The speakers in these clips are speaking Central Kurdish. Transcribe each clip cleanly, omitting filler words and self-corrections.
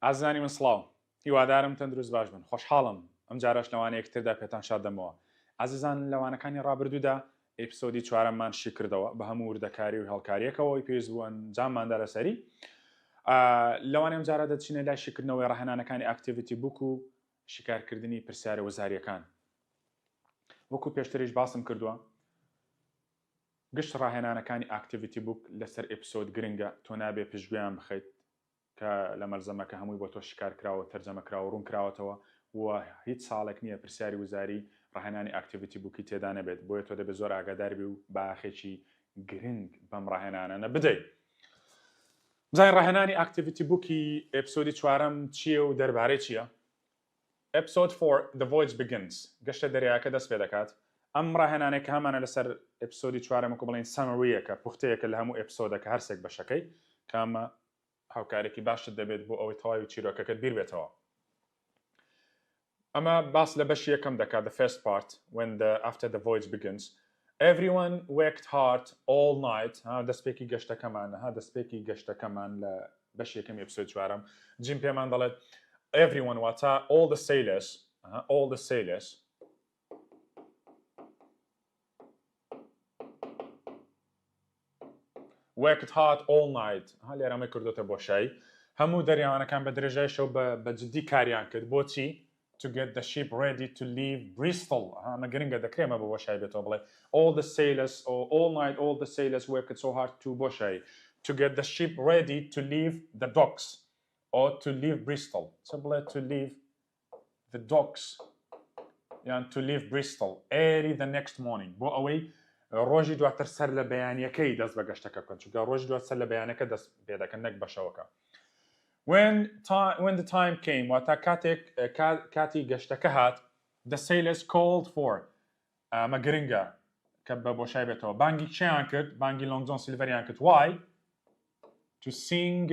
ئازانی من سڵاو هیوادارم تەندروست باش بن خۆشحاڵم ئەم جارەش لەوانەیەکتردا پێتان شاد دەمەوە ئازیزان لەوانەکانی ڕابردوودا ئێپیسۆدی چوارەممان شی کردەوە بە هەموو وردەکاری و هەڵکاریەکەوەی پێویست بوو ئەنجامماندا لەسەری لەوانەیەم جارە دەچینە لای شیکردنەوەی ڕاهێنانەکانی ئاکتیڤیتی بووک و شیکارکردنی پرسیارە وەزاریەکان وەکو پێشتریش باسم کردووە گشت ڕاهێنانەکانی ئاکتیڤیتی بووک لەسەر ئێپیسۆد گرنگە تۆ نابێ پێشگویان بخەیت کە لە مەرزەمەکە هەمووی بۆ تۆ شکار کراوە تەرجەمە کراوە ڕوون کراوەتەوە و هیچ ساڵێک نییە پرسیاری وزاری ڕاهێنانی ئاکتیڤیتی بووکی تێدا نەبێت بۆیە تۆ دەبێت زۆر ئاگاداربی و باخێکی گرنگ بەم ڕاهێنانە بدەیت بزانین ڕاهێنانی ئاکتیڤیتی بووکی ئێپیسۆدی چوارەم چییە و دەربارەی چییە؟ ئێپیسۆد 4 The voyage begins گەشتە دەریاکە دەست پێ دەکات ئەم ڕاهێنانێک کە هەمانە لەسەر ئێپیسۆدی چوارەمە کۆ بڵێن سەمەریەکە پوختەیەکە لە هەموو ئێپیسۆدەکە هەرسێک بەشەکەی کامە هاوکارێکی باشت دەبێت بۆ ئەوەی تەواوی چیرۆکەکەت بیر بێتەوە ئەمە باس لە بەشی یەکەم دەکات the first part after the voyage begins everyone worked hard all night دەستپێکی گەشتەکەمان لە بەشی یەکەم ئێپیسۆد چوارەم جیم پێمان دەڵێت everyone واتە all the sailors worked hard all night لێرەمە کردوتە بۆشایی هەموو دەریاوانەکان بە درێژای شەو بە جددی کاریان کرد بۆچی to get the ship ready to leave Bristol ئەمە گرنگە دەکرێمە بە بۆشایی بێتەوە بڵێ all the sailors worked so hard to بۆشایی to get the ship ready to leave the docks or to leave Bristol so بڵێ to leave the docks یان to leave Bristol early the next morning بۆ ئەوەی ڕۆژی دواتر سەر لە بەیانیەکەی دەست بە گەشتەکە بکەن چونکە ڕۆژی دوات سەر لە بەیانەکە دەست پێ دەکەن نەک بەشەوەکە when the time came واتە کاتی گەشتەکە هات the sailors called for ئەمە گرنگە کە بە بۆشای بێتەوە بانگی چیان کرد بانگی لۆنگ جۆن سیلڤەریان کرد why to sing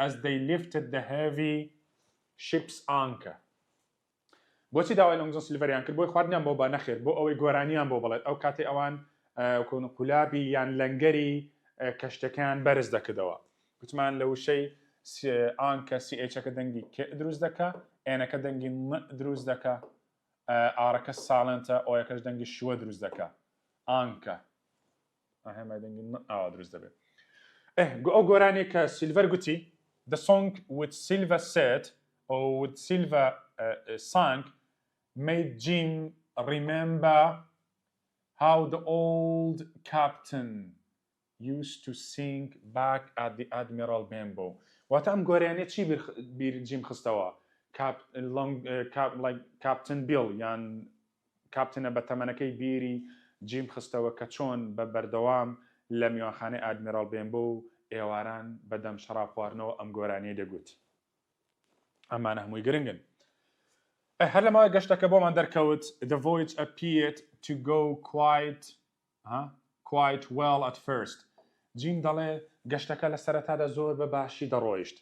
as they lifted the heavy ship's anchor بۆچی داوای لۆنگ جۆن سیلڤەریان کرد بۆی خواردنیان بۆ بە نەخێر بۆ ئەوەی گۆرانیان بۆ بڵێت ئەو کاتێ ئەوان قولابی یان لەنگەری کەشتەکان بەرز دەکردەوە گوتمان لە وشەی ئانکە CHەکە دەنگی کێ دروست دەکە ئێنەکە دەنگی دروست دەکە ئارەکە ساڵنتە ئەوەکەش دەنگی شووە دروست دەکە ئانکە هەمە دەنگی ئاوا دروست دەبێت ئەو گۆرانی کە سیلڤەر گوتی the song with silver said or with silver sang made Jim remember how the old captain used to sing back at the Admiral Benbow. واتە ئەم گۆرانیە چی بیر جیم خستەوە؟ کاپتن بیل یان کاپتنە بە تەمەنەکەی بیری جیم خستەوە کە چۆن بە بەردەوام لە میوانخانەی ئادمیرال بێنبۆ و ئێواران بەدەم شەراب خواردنەوە ئەم گۆرانیە دەگوت. ئەمانە هەمووی گرنگن. هەر لەماوەی گەشتەکە بۆمان دەرکەوت the voyage appeared to go quite well at first. جیم دەڵێ گەشتەکە لە سەرەتادا زۆر بە باشی دەڕۆیشت.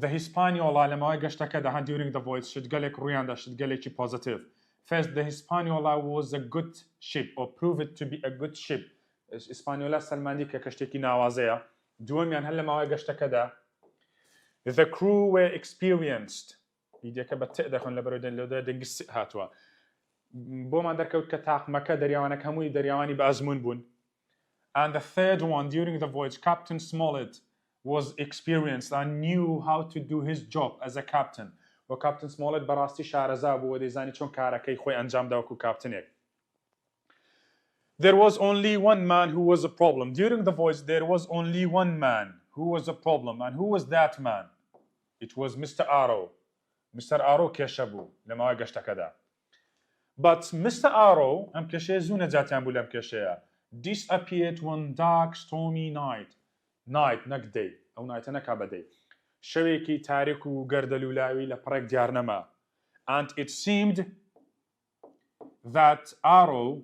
The Hispaniola لەماوەی گەشتەکەدا during the voyage شتگەلێک ڕوویاندا شتگەلێکی positive. First, the Hispaniola was a good ship or proved to be a good ship. Hispaniola سەلماندی کە کەشتێکی ناوازەیە. دووەمیان هەر لەماوەی گەشتەکەدا the crew were experienced. دیدەکە بە تێ دەخۆن لە بەرەوەی لەودا دەنگی هاتووە. بۆمان دەرکەوت کە تاقمەکە دەریاوانەکە هەمووی دەریاوانی بە ئەزمون بوون. And the third one, during the voyage, Captain Smollett was experienced and knew how to do his job as a captain. و Captain Smollett بەڕاستی شارەزا بوو و دەیزانی چۆن کارەکەی خۆی ئەنجامدا وەکو کاپتنێک. There was only one man who was a problem. During the voyage, there was only one man who was a problem. And who was that man? It was Mr. Arrow. Mr. Arrow کێشە بوو لەماوەی گەشتەکەدا. But Mr. Arrow ئەم کێشەیە زوو نەجاتیان بوو لەم کێشەیە. Disappeared one dark stormy night نەک day ئەو نایتە نەکا بە day شەوێکی تاریک و گەردەلولاوی لە پڕێک دیار نەما and it seemed that Arrow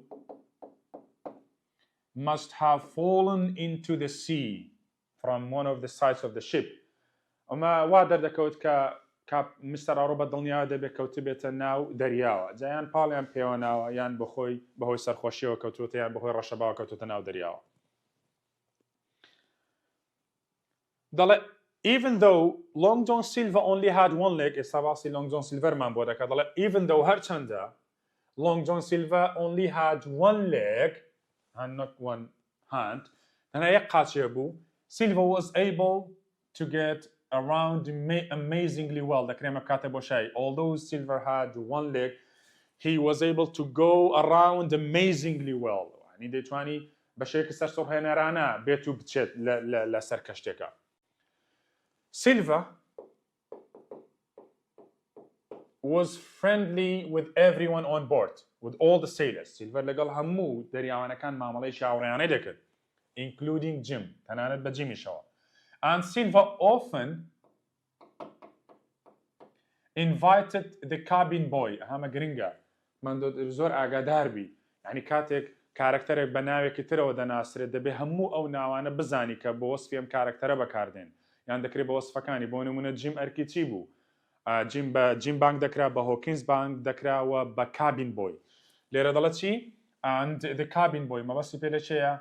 must have fallen into the sea from one of the sides of the ship ئەمە وا دەردەکەوت کە مستەر ئارۆ بە دڵنیا دەبێت کەوتە بێتە ناو دەریاوە جایان پاڵیان پێوە ناوە یان بەهۆی سەرخۆشیەوە کەوتوتە یان بەهۆی ڕەشەباوە کەوتوتە ناو دەریاوە دەڵێ even though Long John Silver only had one leg, ئێستا باسی Long John Silverمان بۆ دەکات دەڵێ even though هەرچەندە Long John Silver only had one leg and not one hand تەنها یەک قاچێ بوو Silver was able to get around amazingly well دەکرێمە بکاتە بۆ شای although Silver had one leg he was able to go around amazingly well يعني دەیتوانی بەشەیەکی سەر سۆڕهێنەرانە بێت و بچێت لەسەر کەشتێکە Silver was friendly with everyone on board, with all the sailors. Silver لەگەڵ هەموو دەریاوانەکان مامەڵەی شاوڕێیانەی دەکرد, including Jim. تەنانەت بە جیمیشەوە. And Silver often invited the cabin boy. هەمە گرنگە. من زۆر ئاگادار بی. یعنی کاتێک کارکتەرێک بە ناوێکی ترەوە دەناسرێت دەبێ هەموو ئەو ناوانە بزانی کە بۆ وەسفی ئەم کارکتەرە بەکاردێن. یان دەکرێت بە وەسفەکانی بۆ نمونە جیم ئەرکی چی بوو؟ جیم بانگ دەکرا بە هۆکینز بانگ دەکراوە بە کابین بۆی لێرە دەڵێت چی؟ and the cabin boy مەبەستی پێ لە چێیە؟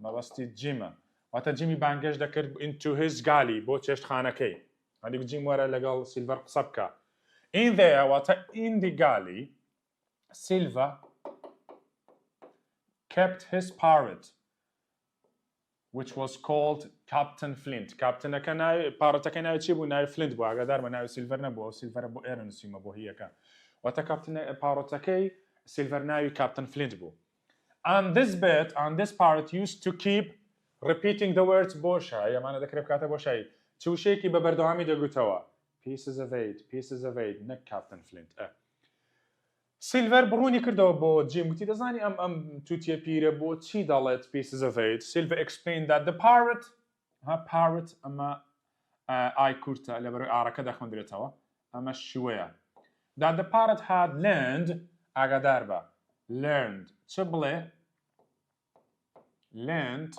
مەبەستی جیمە واتە جیمی بانگەش دەکرد into his galley بۆ چێشتخانەکەی هەندێک جیم وەرە لەگەڵ سیلڤەر قسە بکە in there واتە in the galley Silver kept his parrot which was called Captain Flint. Captain ناوی پارۆتەکەی ناوی چی بوو؟ ناوی فلینت بوو. ئاگادارمە ناوی سیلڤەر نەبووە. سیلڤەرە بۆ ئێرە نووسیمە بۆ هیەکە. واتە پارۆتەکەی سیلڤەر ناوی Captain Flint بوو. And this bird and this parrot used to keep repeating the words بۆ شای. ئەمانە دەکرێت بکاتە بۆ شای. چ وشەیەکی بە بەردەوامی دەگوتەوە. Pieces of eight, نەک Captain Flint. سیلڤەر بڕوونی کردەوە بۆ جیم گوتی دەزانی ئەم تووتیە پیرە بۆ چی دەڵێت pieces of eight. Silver explained that the parrot ئەمە ئای کورتە لەبەرەوەی ئارەکە دەخوێندرێتەوە ئەمە شوەیە that the parrot had learned ئاگادار بە learned چ بڵێ learned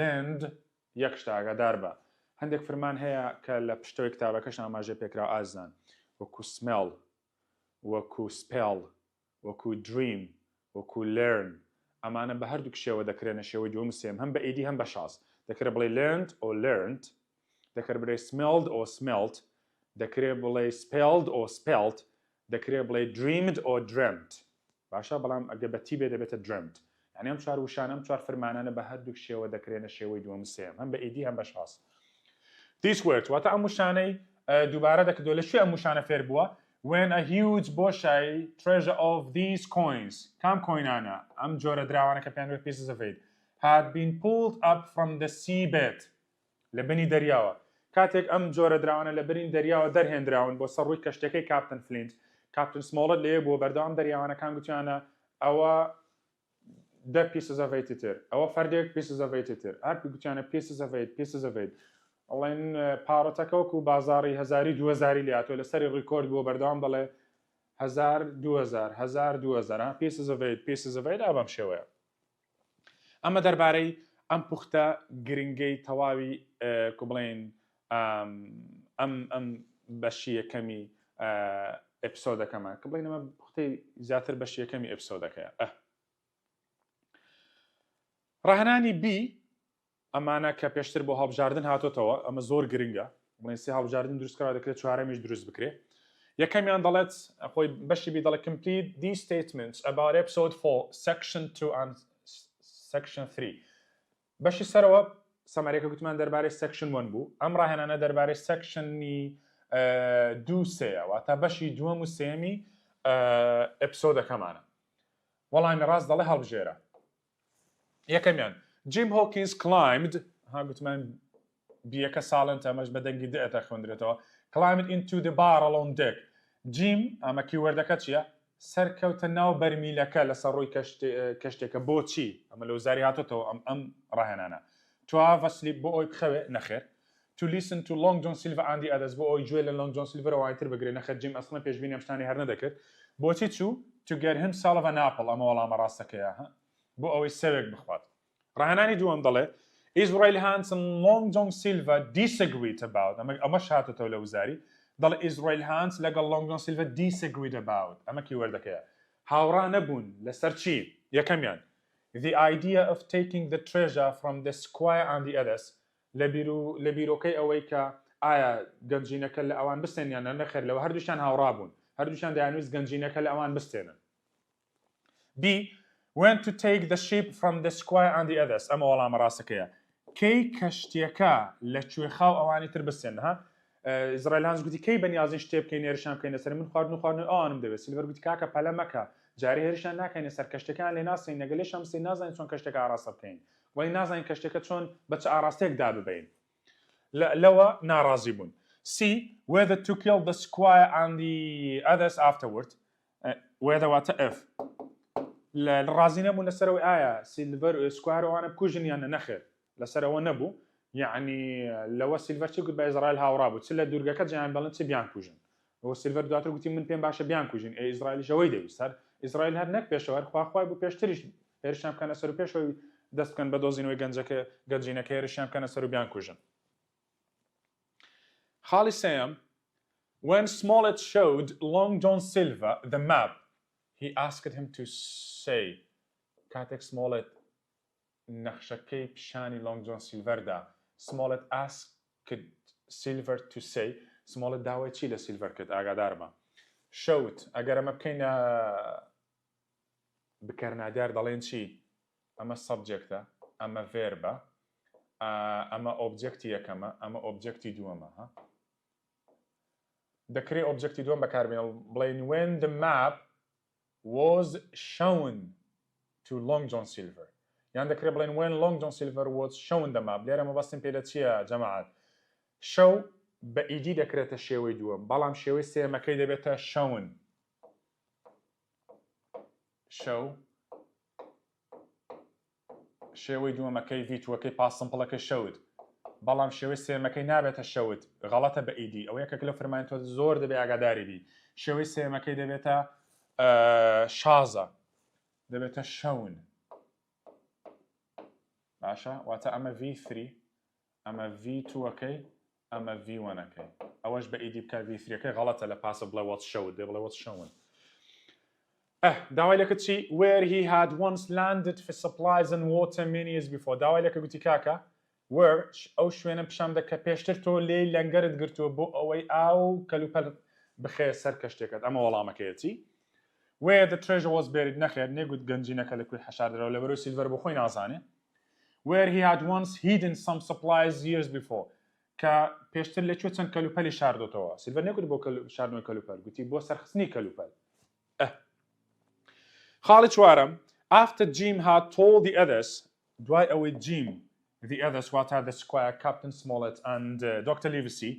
learned یەک شتە ئاگادار بە هەندێک فرمان هەیە کە لە پشتەوەی کتابەکەش ئاماژە پێکراوە ئازان وەکو smell وەکو spell وەکو dream وەکو learn ئەمانە بە هەردوو شێوە دەکرێنە شێوەی دووەم سێم هەم بە ئیدی هەم بە شاس دەکرێت بڵێ learned learned دەکرێت بڵێ smelled smelt دەکرێت بڵێ spelled spelt دەکرێت بڵێ dreamed dreamt باشە بەڵام ئەگە بە تی بێ دەبێتە dreamt یعنی ئەم چوار وشانە ئەم چوار فرمانانە بە هەردوو شێوە دەکرێنە شێوەی دووەم سێم هەم بە ئیدی هەم بە شاس these words واتە ئەم وشانەی دووبارە دەکردەوە لەکوێ ئەم وشانە فێر بووە when a huge بۆشای treasure of these coins کام کۆینانە ئەم جۆرە دراوانە کە پێیان وێت pieces of eight had been pulled up from the seabed لە بنی دەریاوە کاتێک ئەم جۆرە دراوانە لە بنی دەریاوە دەرهێنراون بۆ سەر ڕووی کەشتەکەی کاپتن فلینت کاپتن سمۆڵەت لێ بۆ بەردەوام دەریاوانەکان گوتیانە ئەوە the pieces of eight تر ئەوە فەردێک pieces of eight تر هەر گوتیانە pieces of eight ئەڵێن پارۆتەکە وەکو بازاڕی هەزاری دووەزاری لاتۆ لەسەری ڕیکۆرد بۆ بەردەوام دەڵێ 1000 pieces of eight ئابەم شێوەیە ئەمە دەربارەی ئەم پوختە گرنگەی تەواوی کو بڵێن ئەم بەشی یەکەمی ئەپیسۆدەکەمان کە بڵێن ئەمە پوختەی زیاتر بەشی یەکەمی ئەپیسۆدەکەیە ڕاهێنانی بی ئەمانە کە پێشتر بۆ هەڵبژاردن هاتۆتەوە ئەمە زۆر گرنگە بڵێن سێ هەڵبژاردن دروستکراوە دەکرێت چوارەمیش دروست بکرێت یەکەمیان دەڵێت خۆی بەشی بی دەڵێت complete these statements about episode 4 section 2 and section 3 بەشی سەرەوە سەمارێکە گوتمان دەربارەی section 1 بوو ئەم ڕاهێنانە دەربارەی sectionی 2 سێە واتە بەشی دووەم و سێمی ئەپیسۆدەکەمانە وەڵامی ڕاست دەڵێ هەڵبژێرە یەکەمیان Jim Hawkins climbed ها گوتمان بیەکە ساڵن ئەمەش بە دەنگی دێتە خوێندرێتەوە climbed into the barrel on deck Jim ئەمە کیوەردەکە چییە؟ سەرکەوتە ناو بەرمیلەکە لەسەر ڕووی کەشتێکە بۆچی؟ ئەمە لە وزاری هاتۆتەوە ئەم ڕاهێنانە to have a sleep بۆ ئەوی بخەوێ نەخێر to listen to Long John Silver and the others بۆ ئەوی گوێ لە Long John Silver وایتر بگرێ نەخێر Jim ئەسڵەن پێشبینی ئەم شتانی هەر نەدەکرد بۆچی چوو to get himself an apple ئەمە وەڵامە ڕاستەکەیە بۆ ئەوەی سەوێک بخوات ڕاهێنانی دووەم دەڵێ Israel Hans and Long John Silver disagreed about ئەمەش هاتۆتەوە لە وزاری دەڵێ Israel Hans لەگەڵ Long John Silver disagreed about ئەمە کیوەردەکەیە هاوڕا نەبوون لەسەر چی؟ یەکەمیان the idea of taking the treasure from the squire and the others لە بیرۆکەی ئەوەی کە ئایا گەنجینەکە لە ئەوان بستێنیان نەخێر لەوە هەردووشیان هاوڕابوون هەردووشیان دەیانویست گەنجینەکە لە ئەوان بستێنن. B. When to take the sheep from the square and the others. ئەمە وەڵامە ڕاستەکەیە. کەی کەشتێکە لە کوێخاو ئەوانی تر بستێن ها ئیزرائیل هانز گوتی کەی بەنیازی شتێ بکەین هێرشیان بکەینە سەر من خواردن ئەوانم دەوێت سیلڤەر گوتی کاکە پەلە مەکە جارێ هێرشیان ناکەینە سەر کەشتەکان لێ ناسین نەگەلێ شەمسی نازانین چۆن کەشتێک ئاراستە بکەین وەی نازانین کەشتێکە چۆن بە چ ئاراستەیەکدا ببین لەوە ناڕازی بوون. C. Whether to kill the squire and the others afterward. whether واتە F. ڕازی نەبوون لەسەرەوەی ئایا سیلڤەر سکوار ئەوانە بکوژن یانە نەخێر لەسەرەوە نەبوو یعنی لەوە سیلڤەر چی گوت بە ئیزرائیل هاوڕا بوو چ لە دوورگەکە جیان بەڵێن چ بیان کوژن ئەوە سیلڤەر دواتر گوتی من پێم باشە بیان کوژن ئیزرائیلیشەوەی دەویست هەر ئیزرائیل هەر نەک پێشەوە خواخوای بوو پێشتریش هێرشیان بکەنە سەر و پێشەوەی دەست بکەن بە دۆزینەوەی گەنجینەکە هێرشیان بکەنە سەر و بیان کوژن. خاڵی سێیەم when Smollett showed Long John Silver the map he asked him to say کاتێک Smollett نەخشەکەی پیشانی Long John Silverدا Smollett asked Silver to say Smollett داوای چی لە Silver کرد ئاگادار بە showed ئەگەر ئەمە بکەینە بکەرنادار دەڵێن چی ئەمە subjectە ئەمە verبە ئەمە objecti یەکەمە ئەمە objecti دووەمە ها دەکرێت objecti دووەم بەکاربێنێ بڵێن when the map was shown to Long John Silver یان دەکرێت بڵێن when Long John Silver was shown the map لێرە مەبەستم پێ لە چییە جەماعەت show بە ئیدی دەکرێتە شێوەی دووەم بەڵام شێوەی سێمەکەی دەبێتە shown show شێوەی دووەمەکەی ڤیتوەکەی پاسمپڵەکەی showed بەڵام شێوەی سێمەکەی نابێتە showed غەڵەتە بە ئیدی ئەو یەکێک لە فەرمانی تۆ زۆر دەبێت ئاگاداری بی شێوەی سێمەکەی دەبێتە شازە دەبێتە shown باشە واتە ئەمە V3 ئەمە V2ەکەی ئەمە V1ەکەی ئەوەش بە ئیدی بکە V3ەکەی غەڵەتە لە پاسە بڵێ what's showed دێ بڵێ what's shown. داوای لەکە چی where he had once landed for supplies and water many years before داوای لەکە گوتی کاکە where ئەو شوێنە پیشام دەکە پێشتر تۆ لێ لەنگەرت گرتووە بۆ ئەوەی ئاو کەلوپەر بخێ سەر کەشتێکت ئەمە وەڵامەکەیەتی where the treasure was buried نەخێر نێگوت گەنجینەکە لەکوێ حەشاردرەوە لە بەرەوەی سیلڤەر بۆ خۆی نازانێ where he had once hidden some supplies years before کە پێشتر لەکوێ چەند کەلوپەلی شاردۆتەوە سیلڤەر نێگوت بۆ شاردنەوەی کەلوپەل گوتی بۆ سەرخستنی کەلوپەل. خاڵی چوارەم after Jim had told the others دوای ئەوەی Jim the others what are the squire Captain Smollett and Dr. Livesey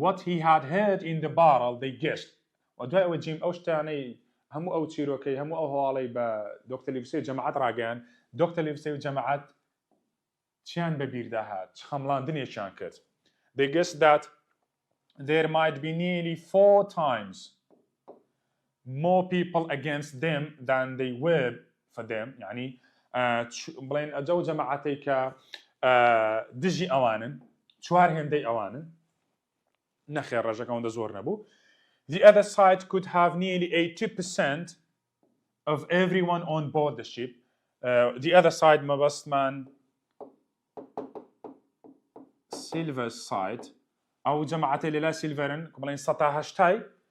what he had heard in the barrel they guessed و دوای ئەوەی Jim ئەو شتانەی هەموو ئەو چیرۆکەی هەموو ئەو هەواڵەی بە Dr. Livesey و جەماعەت ڕاگەیان Dr. Livesey و جەماعەت چیان بەبیردا هات چ خەمڵاندنێکیان کرد they guessed that there might be nearly 4 times more people against them than they were for them يعني بڵێن ئەجەو جەماعەتەی کە دژی ئەوانن چوار هێندەی ئەوانن نەخێر ڕێژەکەەوەندە زۆر نەبوو the other side could have nearly 80% of everyone on board the ship the other side مەبەستمان Silver's side ئەو جەماعەتەی لە لای سیلڤەرن بڵێن 180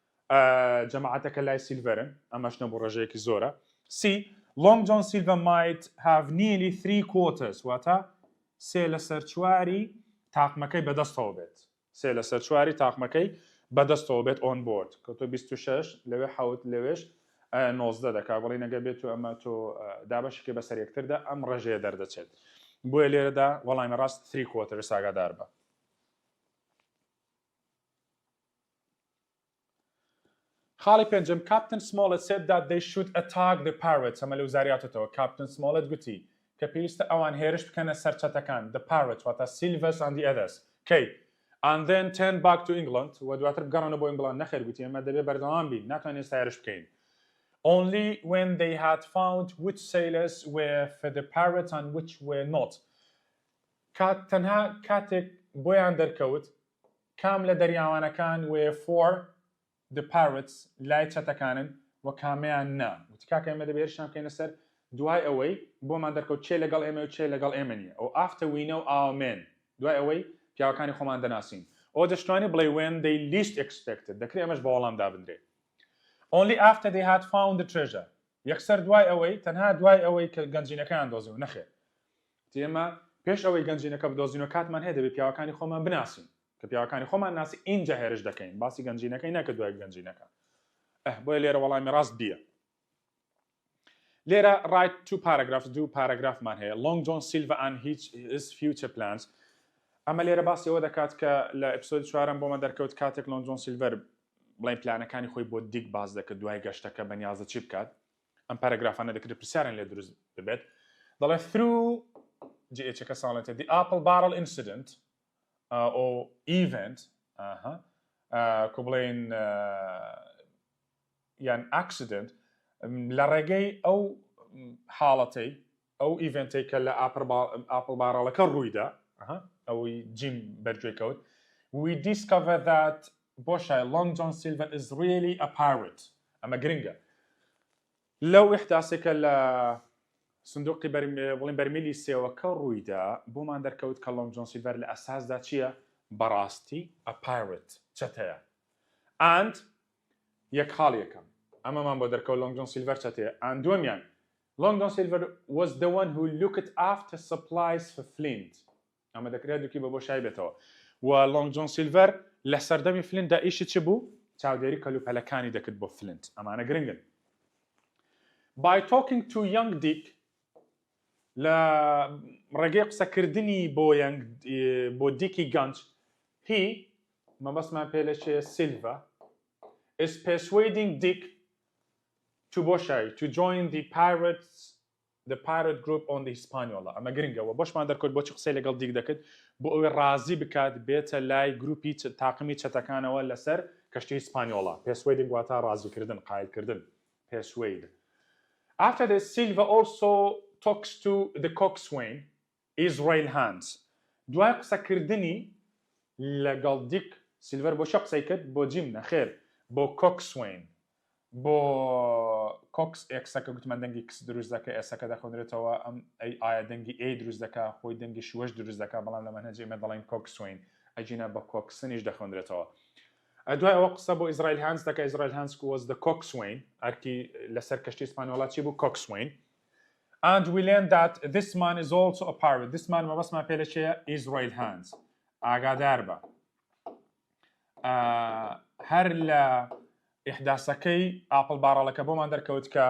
جەماعەتەکە لای سیلڤەرن ئەمەش نەبوو ڕێژەیەکی زۆرە. C. Long John Silver might have nearly 3/4 واتە سێ لە سەر چواری تاقمەکەی بەدەستەوە بێت سێ لە سەر چواری تاقمەکەی بەدەستەوە بێت on board کە تۆ 26 لەوێ حەوت لەوێش 19 دەکا بڵێ نەگە بێت و ئەمە تۆ دابەشێکی بەسەر یەکتردا ئەم ڕێژەیە دەردەچێت بۆیە لێرەدا وەڵامی ڕاست 3/4 ئاگادار بە. خاڵی پێنجم Captain Smollett said that they should attack the pirates ئەمە لە وزاریاتەوە Captain Smollett گوتی کە پێویستە ئەوان هێرش بکەنە سەر چەتەکان the pirates واتە Silvers and the others کەی and then turn back to England و دواتر بگەڕێنە بۆ ئینگڵند نەخێر گوتی ئەمە دەبێت بەردەوام بین ناتوانین ئێستا هێرش بکەین only when they had found which sailors were for the pirates and which were not تەنها کاتێک بۆیان دەرکەوت کام لە دەریاوانەکان were for the pirates لای چەتەکانن و کامیان نا وتی کاکە ئێمە دەبێت هێرشیان بکەینە سەر دوای ئەوەی بۆمان دەرکەوت چێ لەگەڵ ئێمە و چێ لەگەڵ ئێمە نییە ئەو after we know our men دوای ئەوەی پیاوەکانی خۆمان دەناسین ئەوە دەشتوانێت بڵێ when they least expected دەکرێت ئەمەش بە وەڵام دابدرێت only after they had found the treasure یەکسەر دوای ئەوەی تەنها دوای ئەوەی کە گەنجینەکەیان دۆزیون نەخێر ئێمە پێش ئەوەی گەنجینەکە بدۆزینەوە کاتمان هەیە دەبێت پیاوەکانی خۆمان بناسین کە پیاوەکانی خۆمان ناسی اینجا هێرش دەکەین باسی گەنجینەکەی نەکە دوای گەنجینەکە بۆیە لێرە وەڵامی ڕاست بیە لێرە write two paragraphs دوو پاراگرافمان هەیە Long John Silver and his future plans ئەمە لێرە باسی ئەوە دەکات کە لە ئەپیسۆدی 4 بۆمە دەرکەوت کاتێک لۆنگ جۆن سیلڤەر بڵین پلانەکانی خۆی بۆ دیک باز دەکات دوای گەشتەکە بەنیازە چی بکات ئەم پاراگرافانە دەکرێت پرسیارن لێ دروست ببێت دەڵێ through جێچەکە ساڵێتە the apple barrel incident or event کە بڵێن یان accident لە ڕێگەی ئەو حاڵەتەی ئەو ئیڤنتەی کە لە ئاپڵ باڕەڵەکە ڕوویدا ئەوەی جیم بەرگوێ کەوت we discover that بۆشای Long John Silver is really a pirate ئەمە گرنگە لەو ئیحداسێکە لە سندوقی بڵین بەرمیلی سێوەکە ڕوویدا بۆمان دەرکەوت کە Long John Silver لە ئەساسدا چییە بەڕاستی a pirate چەتەیە and یەک حاڵ یەکەم ئەمەمان بۆ دەرکەوت Long John Silver چەتەیە and دووەمیان Long John Silver was the one who looked after supplies for Flint ئەمە دەکرێت دوکی بە بۆشای بێتەوە و Long John Silver لە سەردەمی فلینتدا ئیشی چ بوو چاودێری کەلوپەلەکانی دەکرد بۆ فلینت ئەمانە گرنگن by talking to young Dick لە ڕێگەی قسەکردنی بۆ دیکی گەنج he مەبەستمان پێ لە چێ Silver is persuading Dick to بۆشای to join the pirate group on the Hispaniola ئەمە گرنگەوە بۆشمان دەرکەوت بۆچی قسەی لەگەڵ دیک دەکرد بۆ ئەوەی ڕازی بکات بێتە لای گروپی تاقمی چەتەکانەوە لەسەر کەشتی هیسپانیۆلا persuading واتە ڕازیکردن قایلکردن persuade after this Silver also talks to the coxswain Israel Hands دوای قسەکردنی لەگەڵ دیک سیلڤەر بۆ شە قسەی کرد بۆ جیم نەخێر بۆ coxswain بۆ کۆکس ئێکسەکە گوتمان دەنگی کس دروست دەکە ئێسەکە دەخۆنرێتەوە ئەم ئایا دەنگی ئێ دروست دەکا خۆی دەنگی شوەش دروست دەکا بەڵام لە مەنهەج ئێمە دەڵێن کۆکسوین ئەجینە بە کۆکسنیش دەخۆنرێتەوە دوای ئەوە قسە بۆ ئیزرائیل هانس دەکە ئیزرائیل هانس was the coxswain ئەرکی لەسەر کەشتی ئیسپانیۆلا چی بوو coxswain and we learn that this man is also a pirate this man مەبەستمان پێ لە چێیە ئیزرائیل هانس ئاگادار بە هەر لە ئیحداسەکەی ئاپڵ باڕەڵەکە بۆمان دەرکەوت کە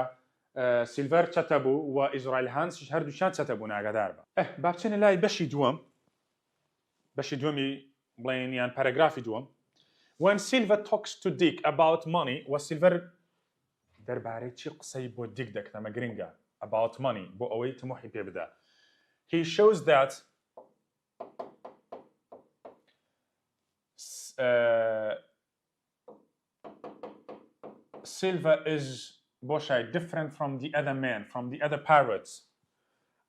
سیلڤەر چەتە بوو و ئیزرائیل هانسیش هەردووشیان چەتە بوون ئاگادار بە با بچێنە لای بەشی دووەمی بڵێن یان پاراگرافی دووەم when Silver talks to Dick about money و سیلڤەر دەربارەی چی قسەی بۆ دیک دەکەن ئەمە گرنگە about money بۆ ئەوەی تموحی پێ بدە he shows that Silver is بۆشای different from the other men, from the other pirates.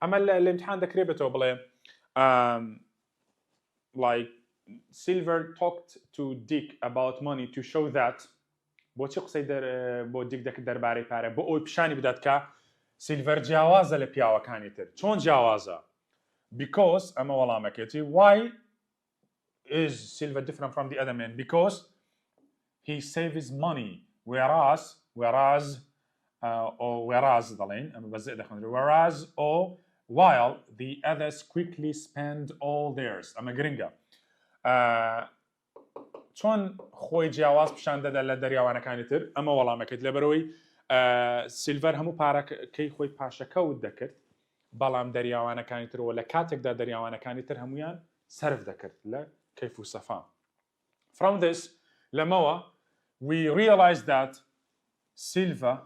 ئەمە لە امتحان دەکرێت بێتەوە بڵێ like Silver talked to Dick about money to show that بۆچی قسەی بۆ دیک دەکرد دەربارەی پارە بۆ ئەوی پیشانی بدات کە سیلڤەر جیاوازە لە پیاوەکانی تر چۆن جیاوازە because ئەمە وەڵامەکەتی why is Silver different from the other men because he saves money whereas دەڵێن ئەمە بەزێ دەخوێنرێت whereas while the others quickly spend all theirs ئەمە گرنگە چۆن خۆی جیاواز پیشان دەدا لە دەریاوانەکانی تر ئەمە وەڵامەکەیت لەبەرەوەی سیلڤەر هەموو پارەکەی خۆی پاشەکەوت دەکرد بەڵام دەریاوانەکانی ترەوە لە کاتێکدا دەریاوانەکانی تر هەمویان سەرف دەکرد لە کەیف و سەفا from this لەمەوە we realize that Silver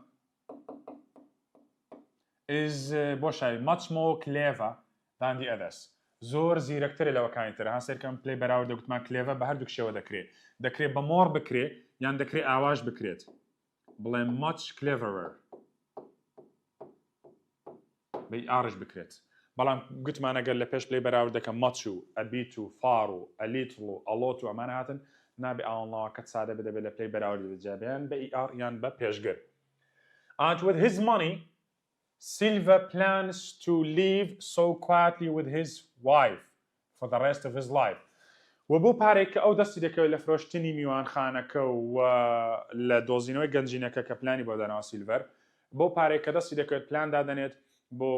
is much more clever than the others. زۆر زیرەکترە لەوەکانی تر ها سێرکەم پلەی بەراورد دەگوتمان کلێڤە بە هەردوو شێوە دەکرێت بە مۆڕ بکرێ یان دەکرێت ئاواژ بکرێت بڵێ much cleverer بە ئاڕش بکرێت بەڵام گوتمان ئەگەر لە پێش پلەی بەراورد دەکەم مەچ و ئەبیت و فار و ئەلیتڵ و ئەڵۆت و ئەمانە هاتن نابێ ئاڵناوەکەت سادە بدەبێت لە پلەی بەراورد بجابیان بە ئار یان بە پێشگر and with his money Silver plans to live so quietly with his wife for the rest of his life. و بۆ پارێک کە ئەو دەستی دەکەوێت لە فرۆشتنی میوانخانەکە و لە دۆزینەوەی گەنجینەکە کە پلانی بۆ دەناوە سیلڤەر بۆ پارێک کە دەستی دەکەوێت پلان دادەنێت بۆ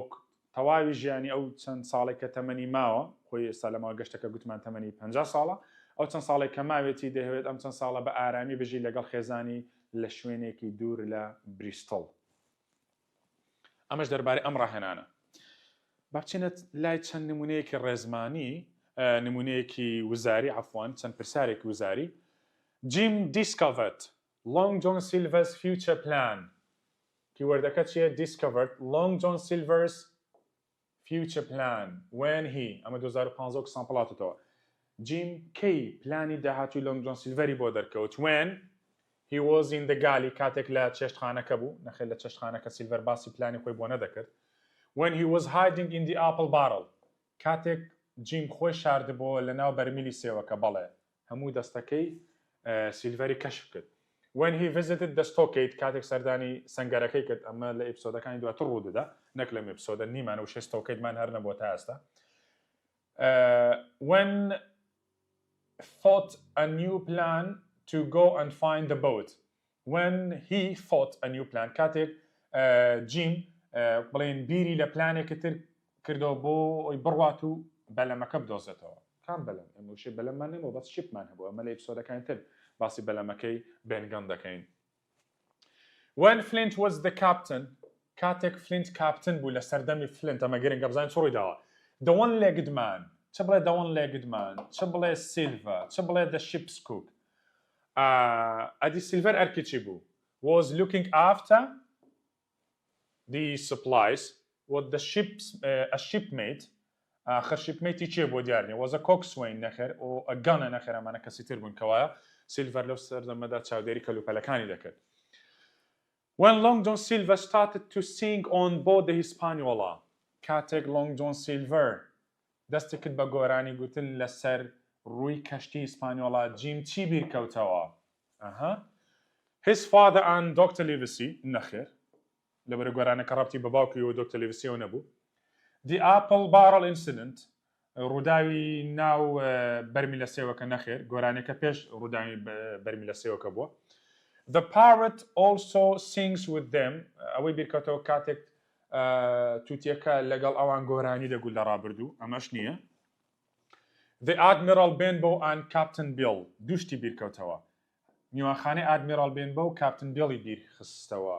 تەواوی ژیانی ئەو چەند ساڵێک کە تەمەنی ماوە خۆی ئێستا لەمەوە گەشتەکە گوتمان تەمەنی 50 ساڵە ئەو چەند ساڵێک کە ماوێتی دەهەوێت ئەم چەند ساڵە بە ئارامی بژی لەگەڵ خێزانی لە شوێنێکی دوور لە بریستۆڵ. ئەمەش دەربارەی ئەم ڕاهێنانە. بچێنێت لای چەند نمونەیەکی ڕێزمانی نمونەیەکی وزاری عفوان چەند پرسارێکی وزاری. Jim discovered Long John Silver's future plan. کیوەردەکە چیە؟ discovered Long John Silver's future plan when he ئەمە 2015 سامپڵاتەوە. جیم کەی پلانی داهاتووی لۆنگ جۆن سیلڤەری بۆ دەرکەوت when he was in the galley کاتێک لە چێشتخانەکە بوو نەخێت لە چێشتخانەکە سیلڤەر باسی پلانی خۆی بۆ نەدەکرد. when he was hiding in the apple barrel کاتێک جیم خۆی شاردبووە لە ناو بەرمیلی سێوەکە بەڵێ هەموو دەستەکەی سیلڤەری کەشف کرد. when he visited the stockade کاتێک سەردانی سەنگەرەکەی کرد ئەمە لە ئێپسۆدەکانی دواتر ڕوودەدا نەک لەم ئێپسۆدە نیمانە و شێ ستۆکەیدمان هەر نەبووە تا ئێستا. when thought a new plan to go and find the boat. When he thought a new plan کاتێک جیم بڵێن بیری لە پلانێکی تر کردەوە بۆ ئەوی بڕوات و بەلەمەکە بدۆزێتەوە. کام بەلەم؟ ئەمەوشێ بەلەممان نەبوو بەس شیپمان هەبوو ئەمە لە ئێپسۆدەکانی تر باسی بەلەمەکەی بێنگەن دەکەین. When Flint was the captain کاتێک فلینت کاپتن بوو لە سەردەمی فلینت ئەمە گرنگە بزانین چ ڕووی داوە. The one-legged man چه بڵێ the one-legged man چه بڵێ Silver چه بڵێ the ship's cook. ئەدی سیلڤەر ئەرکی چی بوو؟ was looking after the supplies what the a shipmate آخر shipmate چیە بۆ دیارنی was a coxswain نەخێر و a gunner نەخێر ئەمانە کەسی تر بوون کەوایە سیلڤەر لەو سەردەمەدا چاودێری کەلوپەلەکانی دەکرد. When Long John Silver started to sing on board the Hispaniola کاتێک Long John Silver دەستی کرد بە گۆرانی گوتن لەسەر ڕووی کەشتی ئیسپانیۆڵا جیم چی بیرکەوتەوە؟ His father and Dr. Livesey نەخێر لەبەرە گۆرانەکە ڕابتی بە باوکی و دکتۆر لیڤسیەوە نەبوو. The apple barrel incident ڕووداوی ناو بەرمیلە سێوەکە نەخێر گۆرانێکە پێش ڕووداوی بەرمیلە سێوەکە بووە. The parrot also sings with them ئەوەی بیرکەوتەوە کاتێک تووتیەکە لەگەڵ ئەوان گۆرانی دەگوت لە ڕابردوو ئەمەش نییە. The Admiral Benbow and Captain Bill دوشتی بیرکەوتەوە میوانخانەی ئادمیرال بێنبۆ و کاپتن بیڵی بیرخستەوە.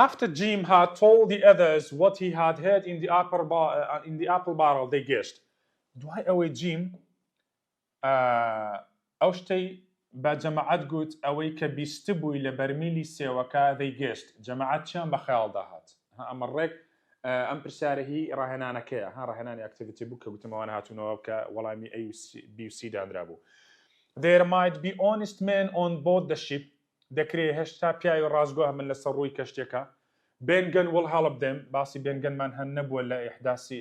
After Jim had told the others what he had heard in the apple barrel they guessed. دوای ئەوەی جیم ئەو شتەی بە جەماعەت گوت ئەوەی کە بیست بووی لە بەرمیلی سێوەکە they guessed. جەماعەت چیان بە خەیاڵ داهات. ئەمە ڕێک ئەم پرسیارە هی ڕاهێنانەکەیە ڕاهێنانی ئەکتیڤیتی بوو کە گوتمەوانە هاتوونەوە کە وەڵامی A B و C دانرا بوو. There might be honest men on board the ship. دەکرێت هێشتا پیاوی ڕازگۆ هەمن لەسەر ڕووی کەشتێکە. بێنگەن will help them. باسی بێنگەنمان هەن نەبووە لە ئیحداسی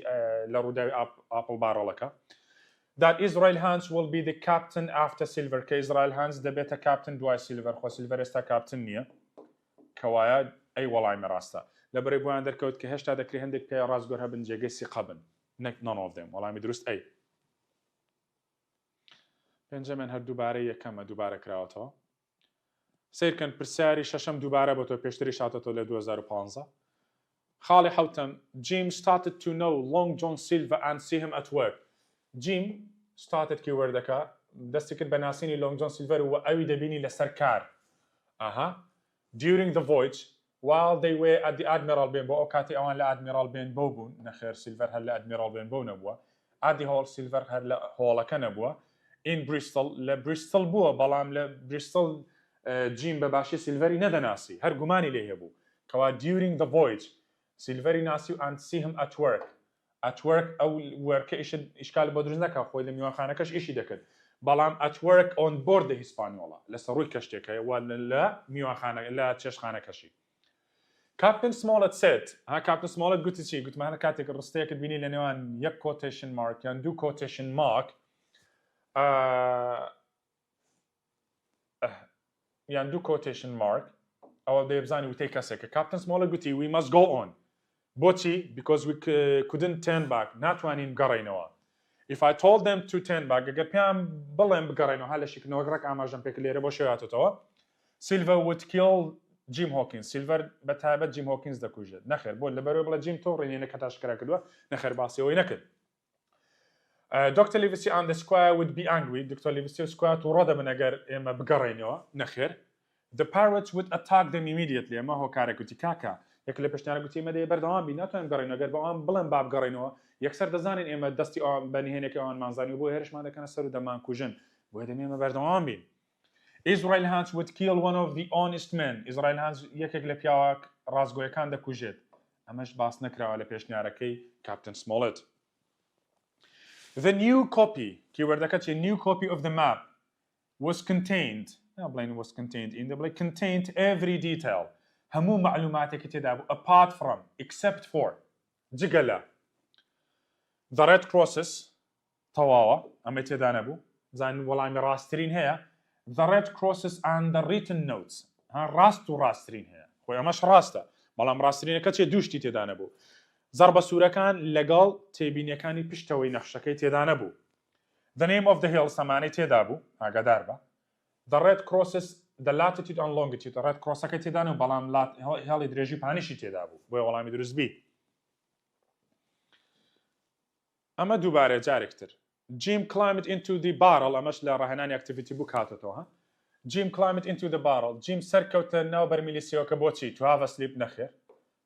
لە ڕووداوی ئاپڵ بارۆڵەکە. That Israel Hans will be the captain after Silver. کە Israel Hans دەبێتە کاپتن دوای سیلڤەر. خۆ سیلڤەر ئێستا کاپتن نییە. کەوایە ئەی وەڵامی ڕاستە. لەبەرەی بۆیان دەرکەوت کە هێشتا دەکرێت هەندێک پیاوی ڕازگۆر هەبن جێگەی سیقە بن. None of them. وەڵامی دروست ئەی. پێنجەمێن هەر دووبارەی یەکەمە دووبارە کراوەتەوە. سیرکەن پرسیاری شەشەم دووبارە بۆ تۆ پێشتری شاتەوە لە 2015. خاڵی حوتم Jim started to know Long John Silver and see him at work. Jim started keywordەکە دەستی کرد بە ناسینی Long John Silver و ئەوی دەبینی لەسەر کار. During the voyage while they were at the Admiral Benbow ئەو کاتی ئەوان لە Admiral Benbow بوون نەخێر سیلڤەر هەر لە Admiral Benbow نەبووە. Addy Hall سیلڤەر هەر لە هۆڵەکە نەبووە. In Bristol لە Bristol بووە بەڵام لە Bristol جیم بە باشی سیلڤەری نەدەناسی هەر گومانی لێ هەبوو کەوا during the voyage سیلڤەری ناسی و and see him at work ئەو وەرکە ئیشکال بۆ دروست نەکا خۆی لە میوانخانەکەش ئیشی دەکرد بەڵام at work on board the Hispaniola لەسەر ڕووی کەشتێکەیە وا لە میوانخانە لە چێشتخانەکەشی. Captain Smollett said Captain Smollett گوتی چی گوتمانە کاتێک ڕستەیەکت بینی لە نێوان یەک quotation mark یان دوو quotation mark یان دوو quotation mark ئەوە دەیبزانی وتەی کەسێکە. Captain Smollett گوتی we must go on بۆچی because we couldn't turn back ناتوانین بگەڕێینەوە. If I told them to turn back ئەگەر پێیان بڵێم بگەڕێنەوە هەر لە شکنەوە ڕێک ئاماژەم پێک لێرە بۆ شێواتەوە Silver would kill Jim Hawkins. Silver بەتایبەت Jim Hawkins دەکوژێت. نەخێر بۆ لەبەرەوە بڵێ Jim تۆ ڕێنێنە کە تاشکرا کردووە نەخێر باسیەوەی نەکرد. Dr. Livesey and the squire would be angry. Dr. Livesey و squire تووڕە دەبن ئەگەر ئێمە بگەڕێینەوە نەخێر. The pirates would attack them immediately. ئەمە هۆکارێک گوتی کاکە یەک لە پێشنیارە گوتی ئێمە دەیە بەردەوام بین ناتوانین بگەڕێین ئەگەر بەوان بڵێن با بگەڕێینەوە یەکسەر دەزانین ئێمە دەستی ئەوان بەنهێنێکی ئەوان مازانی و بۆ هێرشمان دەکەنە سەر و دەمان کوژن بۆیە دەمێ ئێمە بەردەوام بین. Israel Hands would kill one of the honest men. Israel Hands یەکێک لە پیاوە ڕازگۆیەکان دەکوژێت. ئەمەش باس نەکراوە لە پێشنیارەکەی Captain Smollett. The new copy, keywordەکە چی new copy of the map was contained. Was contained in the contained every detail. هەموو معلوماتێکی تێدا بوو apart from except for جگە لە the red crosses تەواوە ئەمە تێدا نەبوو زانین وەڵامی ڕاستترین هەیە the red crosses and the written notes ڕاست و ڕاستترین هەیە خۆی ئەمەش ڕاستە بەڵام ڕاستترینەکە چێ دووشتی تێدا نەبوو زەربە سوورەکان لەگەڵ تێبینیەکانی پشتەوەی نەخشەکەی تێدا نەبوو the name of the hill سەمانەی تێدا بوو ئاگادار بە the red crosses the latitude and longitude the red crossەکەی تێدا نەبوو بەڵام هێڵی درێژی پانیشی تێدا بوو بۆیە وەڵامی دروست بی ئەمە دووبارە جارێکتر Jim climbed into the barrel ئەمەش لە ڕاهێنانی ئەکتیڤیتی بوو کاتەوە Jim climbed into the barrel Jim سەرکەوتە ناو بەرمیلیسیەوە کە بۆچی to have a sleep نەخێر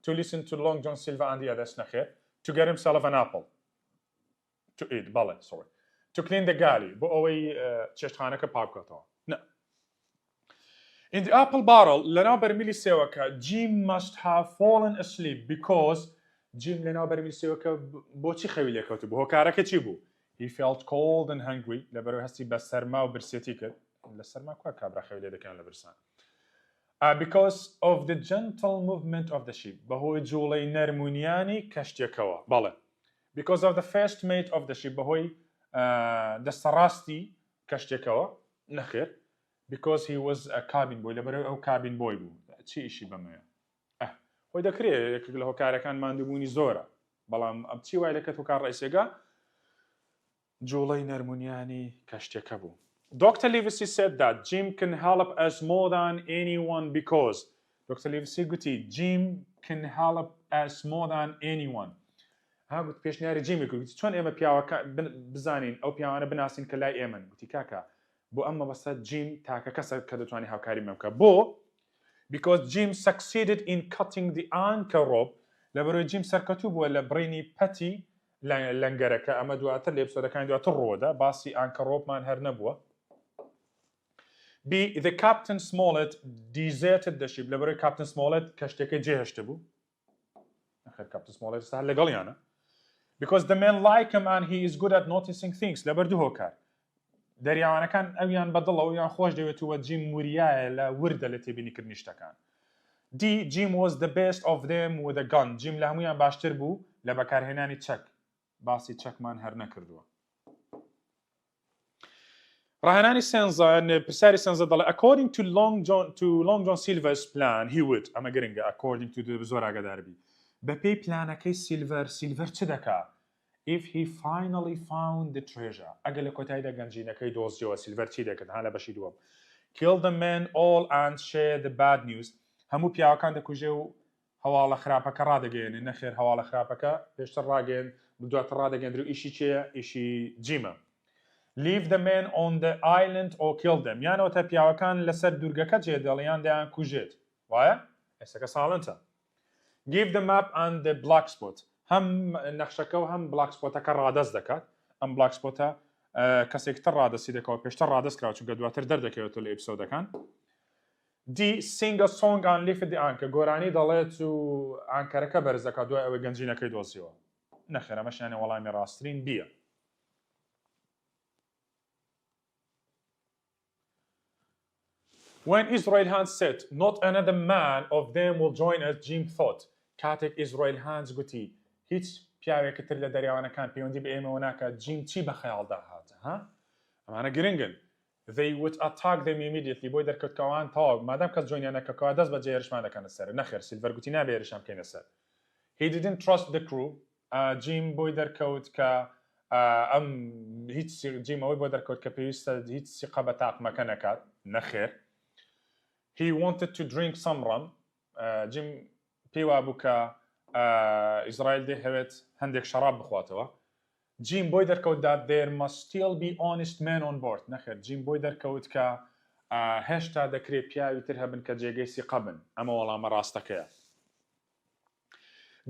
to listen to Long John Silver and the others نەخێر to get himself an apple to eat بەڵێ sorry to clean the galley بۆ ئەوەی چێشتخانەکە پاک بکاتەوە In the apple barrel لەناو بەرمیلیسیەوەکە Jim must have fallen asleep because Jim لەناو بەرمیلیسیەوەکە بۆچی خەوی لێکەوت بوو هۆکارەکە چی بوو He felt cold and hungry لەبەرەوەی هەستی بە سەرما و برسێتی کرد لە سەرما کووا کابرا خەوی لێ دەکەن لە برسان because of the gentle movement of the ship بەهۆی جوڵەی نەرمونیانی کەشتێکەوە بەڵێ because of the first mate of the ship بەهۆی دەستەڕاستی کەشتێکەوە نەخێر because he was a cabin boy لەبەرەوەی ئەو cabin boy بوو چی ئیشی بەمەیە خۆی دەکرێت یەکێک لە هۆکارەکان ماندووبوونی زۆرە بەڵام ئەم چی وای لەکەت هۆکار ڕئیسێگا جوڵەی نەرمونیانی کەشتێکە بوو Dr. Livesey said that Jim can help us more than anyone because Dr. Livesey گوتی Jim can help us more than anyone گوت پێشنیاری جیمی کرد چۆن ئێمە پیاوەکە بزانین ئەو پیاوانە بناسین کە لای ئێمن گوتی کاکە بۆ ئەم مەبەستە جیم تاکە کەسە کە دەتوانێت هاوکاری مەمکە بۆ because Jim succeeded in cutting the anchor rope لەبەرەوەی جیم سەرکەوتوو بووە لە بڕینی پەتی لەنگەرەکە ئەمە دواتر لە ئێپسۆدەکانی دواتر ڕۆدا باسی anchor ropeمان هەر نەبووە B. The Captain Smollett deserted the ship لەبەرەوەی Captain Smollett کەشتێکە جێهێشتە بوو نەخێر Captain Smollett ستا لەگەڵیانە because the men like him and he is good at noticing things لەبەر دوو هۆکار دەریاوانەکان ئەویان بەدڵەوە یان خۆش دەوێتەوە جیم وریایە لە وردە لە تێبینیکردنی شتەکان D. Jim was the best of them with a gun جیم لە هەمویان باشتر بوو لە بەکارهێنانی چەک باسی چەکمان هەر نەکردووە ڕاهێنانی سێنزە پرسیاری سێنزە دەڵێ according to Long John Silver's plan he would ئەمە گرنگە according to زۆر ئاگاداربی بەپێی پلانەکەی سیلڤەر چ دەکات if he finally found the treasure ئەگەر لە کۆتاییدا گەنجینەکەی دۆزیەوە سیلڤەر چی دەکرد ها لە بەشی دووەم kill the men all and share the bad news هەموو پیاوەکان دەکوژێ و هەواڵە خراپەکە ڕادەگەێنێ نەخێر هەواڵە خراپەکە پێشتر ڕاگەێن دواتر ڕادەگەێنرێ و ئیشی چییە ئیشی جیمە leave the men on the island or kill them یانەوەتە پیاوەکان لەسەر دوورگەکە جێ دەڵێیان دەیان کوژێت وایە ئێستاکە ساڵنتە give the map and the black spot هەم نەخشەکە و هەم black spotەکە ڕادەست دەکات ئەم black spotە کەسێکتر ڕادەسی دەکەوە پێشتر ڕادەست کراوە چونکە دواتر دەردەکەوێتەوە لە ئێپسۆدەکان D. Sing a song and lift the anchor گۆرانی دەڵێت و ئانکەرەکە بەرز دەکات دوای ئەوەی گەنجینەکەی دۆزیەوە نەخێر ئەمەشیانێ وەڵامی ڕاستترین بیە When Israel Hands said, not another man of them will join us, Jim thought. کاتێک Israel Hands گوتی هیچ پیاوێکتر لە دەریاوانەکان پەیوەندی بە ئێمەوە ناکات جیم چی بە خەیاڵدا هاتە ئەمانە گرنگن they would attack them immediately بۆی دەرکەوتکەوان تەواو مادام کەس جۆینیان نەکەکەوە دەست بە جێهێرشمان دەکەنە سەر نەخێر سیلڤەر گوتی نابێ هێرشیان بکەینە سەر he didn't trust the crew. جیم بۆی دەرکەوت کە هیچ جیم ئەوەی بۆ دەرکەوت کە پێویستە هیچ سیقە بە تاقمەکە نەکات نەخێر. he wanted to drink some rum. جیم پێی وابوو کە ئیزرائیل دەیەوێت هەندێک شەراب بخواتەوە. جیم بۆی دەرکەوت that there must still be honest men on board. نەخێر جیم بۆی دەرکەوت کە هێشتا دەکرێت پیاوی تر هەبن کە جێگەی سیقە بن. ئەمە وەڵامە ڕاستەکەیە.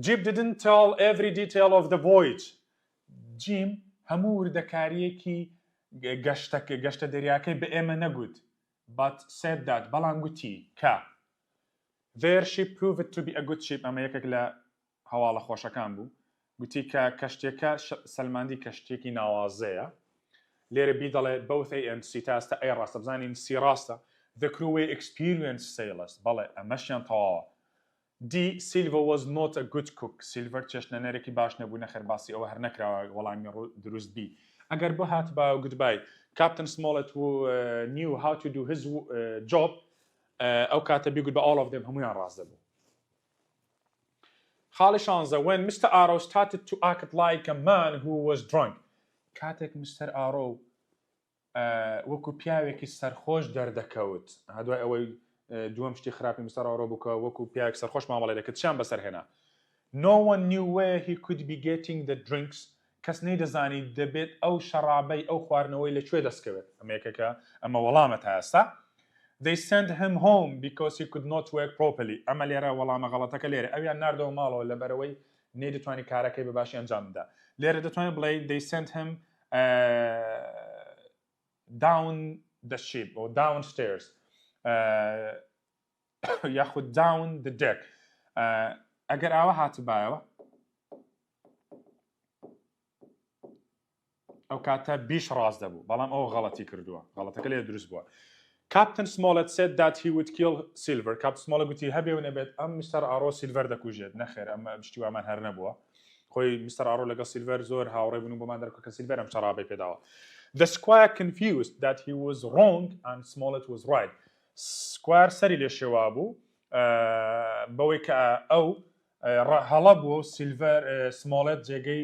Jim didn't tell every detail of the voyage. جیم هەموو وردەکاریەکی گەشتە دەریاکەی بە ئێمە نەگوت. But said that بەڵام گوتی کە their ship proved to be a good ship. ئەمە یەکێک لە هەواڵە خۆشەکان بوو. گوتی کە کەشتێکە سەلماندی کەشتێکی ناوازەیە. لێرە بی دەڵێ both A and C تا ئێستا A ڕاستە بزانین C ڕاستە. The crew were experienced sailors. بەڵێ ئەمەشیان تەواوە. D. Silver was not a good cook. Silver چێشتنەرێکی باش نەبوو نەخێر باسی ئەوە هەر نەکراوە وەڵامی دروست بی. ئەگەر بۆ هات بە goodbye. Captain Smollett who knew how to do his job ئەو کاتە بیگوت بە all of them هەمویان ڕاست دەبوو. خاڵی 16 when Mr. Arrow started to act like a man who was drunk. کاتێک Mr. Arrow وەکو پیاوێکی سەرخۆش دەردەکەوت. هەدوای ئەوەی دووەم شتی خراپی Mr. Arrow بوو کە وەکو پیاوێک سەرخۆش مامەڵێ دەکرد چیان بەسەر هێنا. No one knew where he could be getting the drinks. کەس نەیدەزانی دەبێت ئەو شەرابەی ئەو خواردنەوەی لەکوێ دەستکەوێت. ئەمە یەکێکە ئەمە وەڵامە تا ئێستا. They sent him home because he could not work properly. ئەمە لێرە وەڵامە غەڵەتەکە لێرە. ئەویان ناردەوە ماڵەوە لەبەرەوەی نەیدەتوانی کارەکەی بە باشی ئەنجام بدا. لێرە دەتوانێت بڵێ they sent him down the ship or downstairs. یاخود down the deck. ئەگەر ئاوە هاتبایەوە ئەو کاتە بیش ڕاست دەبوو بەڵام ئەو غەڵەتی کردووە غەڵەتەکە لێ دروست بووە. Captain Smollett said that he would kill Silver. Captain Smollett گوتی هەبێ و نەبێت ئەم Mr. Arrow Silver دەکوژێت. نەخێر ئەمە شتی وامان هەر نەبووە. خۆی Mr. Arrow لەگەڵ Silver زۆر هاوڕێ بوون و بۆمان دەرکەوت کە Silver ئەم شەرابەی پێداوە. The squire confused that he was wrong and Smollett was right. Squire سەری لێ شێوا بوو بەوەی کە ئەو هەڵە بووە و Silver Smollett جێگەی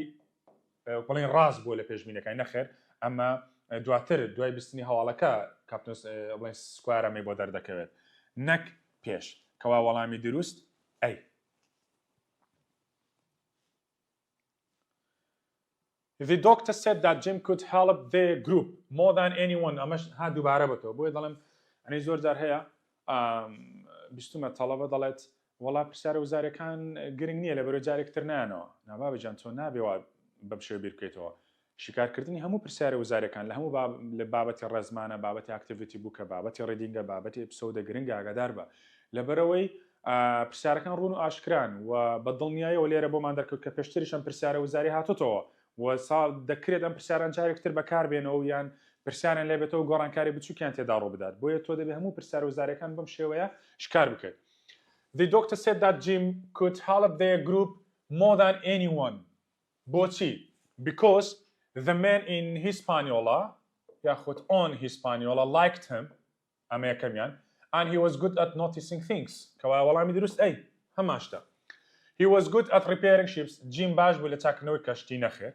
بڵێن ڕاست بووە لە پێشبینەکەی نەخێر ئەمە دواتر دوای بستنی هەواڵەکە کاپتن بڵێن سکوار ئەمەی بۆ دەردەکەوێت نەک پێش کەوا وەڵامی دروست ئەی. The doctor said that Jim could help the group more than anyone. ئەمەش ها دووبارە بەتەوە بۆیە دەڵێم ئەنی زۆر جار هەیە بیستمە تەڵەبە دەڵێت وەڵا پرسیارە وزارەکان گرنگ نییە لە بەرەو جارێکتر نانەوە نابابەجان تۆ نابێەوە بەم شێوە بیر بکەیتەوە. شیکارکردنی هەموو پرسیارە وزارەکان لە هەموو لە بابەتی ڕێزمانە بابەتی ئاکتیڤیتی بووکە بابەتی ڕیدینگە بابەتی ئێپسۆدە گرنگە ئاگادار بە لەبەرەوەی پرسیارەکان ڕوون و ئاشکران و بەدڵنیاییەوە لێرە بۆمان دەرکەوت کە پێشتریشم پرسیارە وزاری هاتوتەوە و ساڵ دەکرێت ئەم پرسیاران جارێکتر بەکاربێنەوە یان پرسیاران لێبێتەوە گۆڕانکاری بچووکیان تێدا ڕوو بدات بۆیە تۆ دەبێت هەموو پرسیارە وزارەکان بەم شێوەیە شکار بکەیت. The doctor said that Jim could help their group more than anyone. بۆچی؟ Because the men in Hispaniola یاخود on Hispaniola liked him ئەمە یەکەمیان and he was good at noticing things کەوا وەڵامی دروست ئەی هەماشتا. He was good at repairing ships. Jim باش بوو لە چاکردنەوەی کەشتی نەخێر.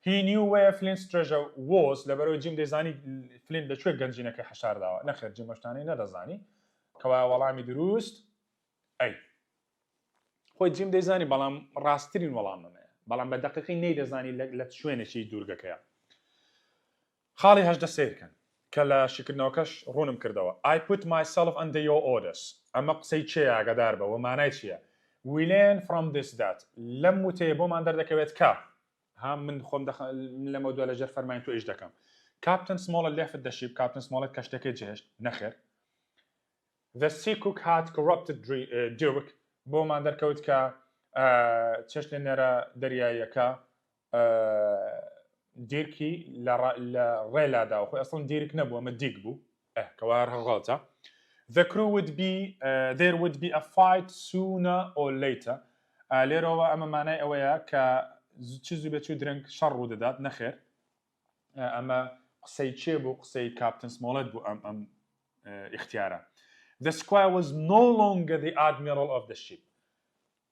He knew where Flint's treasure was لەبەرەوەی جیم دەزانی فلینت لەکوێ گەنجینەکەی حەشارداوە نەخێر جیم ئەشتانەی نەدەزانی کەوا وەڵامی دروست ئەی. خۆی جیم دەیزانی بەڵام ڕاستترین وەڵامەیە بەڵام بە دەقیقی نەیدەزانی لە شوێنێکی دوورگەکەیە. خاڵی 18 سیرکەن کە لە شیکردنەوەکەش ڕوونم کردەوە. I put myself under your orders. ئەمە قسەی چێە ئاگادار بە و مانای چییە؟ We learn from this that لەم وتەیە بۆمان دەردەکەوێت کە ها من خۆم لەمە دووە لەژێر فەرماین تۆ ئیش دەکەم. Captain Smollett left the ship. Captain Smollett کەشتەکەی جێهێشت نەخێر. The sea cook had corrupted Dirk. بۆمان دەرکەوت کە چێشت لە نێرە دەریاییەکە دیرکی لە ڕێلاداوە خۆی ئەسڵن دیرک نەبووە ئەمە دیک بوو کەوار هەڵغەڵتە. The crew would be there would be a fight sooner or later. لێرەوە ئەمە مانای ئەوەیە کە چ زوو بێچوو درەنگ شەڕ ڕوو دەدات نەخێر ئەمە قسەی چێ بوو قسەی کاپتن سمۆڵێت بوو ئەم اختیارە. The squire was no longer the admiral of the ship.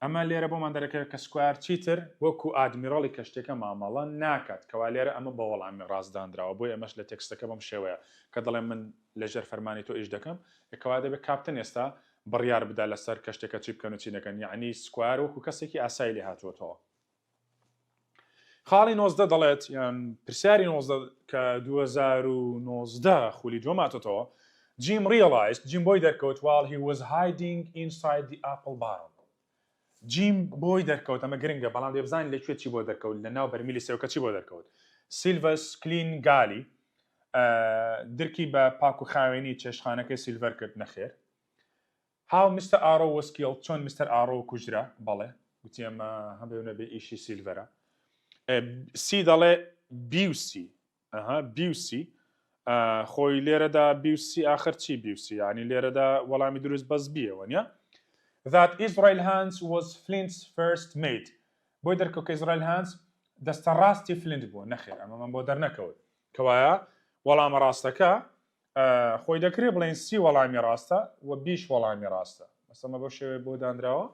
ئەمە لێرە بۆمان دەرەکەوێت کە سکوار چیتر وەکو ئادمیرۆڵی کەشتێکە مامەڵە ناکات کەوا لێرە ئەمە بە وەڵامی ڕاستدانراوە بۆی ئەمەش لە تێکستەکە بەم شێوەیە کە دەڵێ من لەژێر فەرمانی تۆ ئیش دەکەم کەوا دەبێت کاپتن ئێستا بڕیار بدا لەسەر کەشتێکە چی بکەن و چی نەکەن یعنی سکوار وەکو کەسێکی ئاسایی لێ هاتووەتەوە. خاڵی 19 دەڵێت یان پرسیاری 19 کە 2019 خولی جۆماتەوە جیم realized جیم بۆی دەرکەوت while he was hiding inside the apple barrel. جیم بۆی دەرکەوت ئەمە گرنگە بەڵام دەبزانین لەکوێ چی بۆ دەرکەوت لە ناو بەرمیلی سێوکە چی بۆ دەرکەوت. سیلڤەس کلین گالی درکی بە پاک و خاوێنی چێشخانەکەی سیلڤەر کرد نەخێر. How Mr. Arrow was killed چۆن مستەر ئارۆ کوژرا بەڵێ گوتی ئەمە هەبێونە بێ ئیشی سیلڤەرە. سی دەڵێ بیوسی بیوسی خۆی لێرەدا بیوسی آخر چی بیوسی ینی لێرەدا وەڵامی دروست بەس بیەوە نیە. That Israel Hands was Flint's first mate. بۆی دەرکەوت کە ئیزرائیل هانس دەستە ڕاستی فلنت بووە نەخێر ئەمە من بۆ دەرنەکەوت کەوایە وەڵامە ڕاستەکە خۆی دەکرێت بڵێن سی وەڵامی ڕاستە و بیش وەڵامی ڕاستە مەسەمە بۆ شێوێ بۆ دانراوە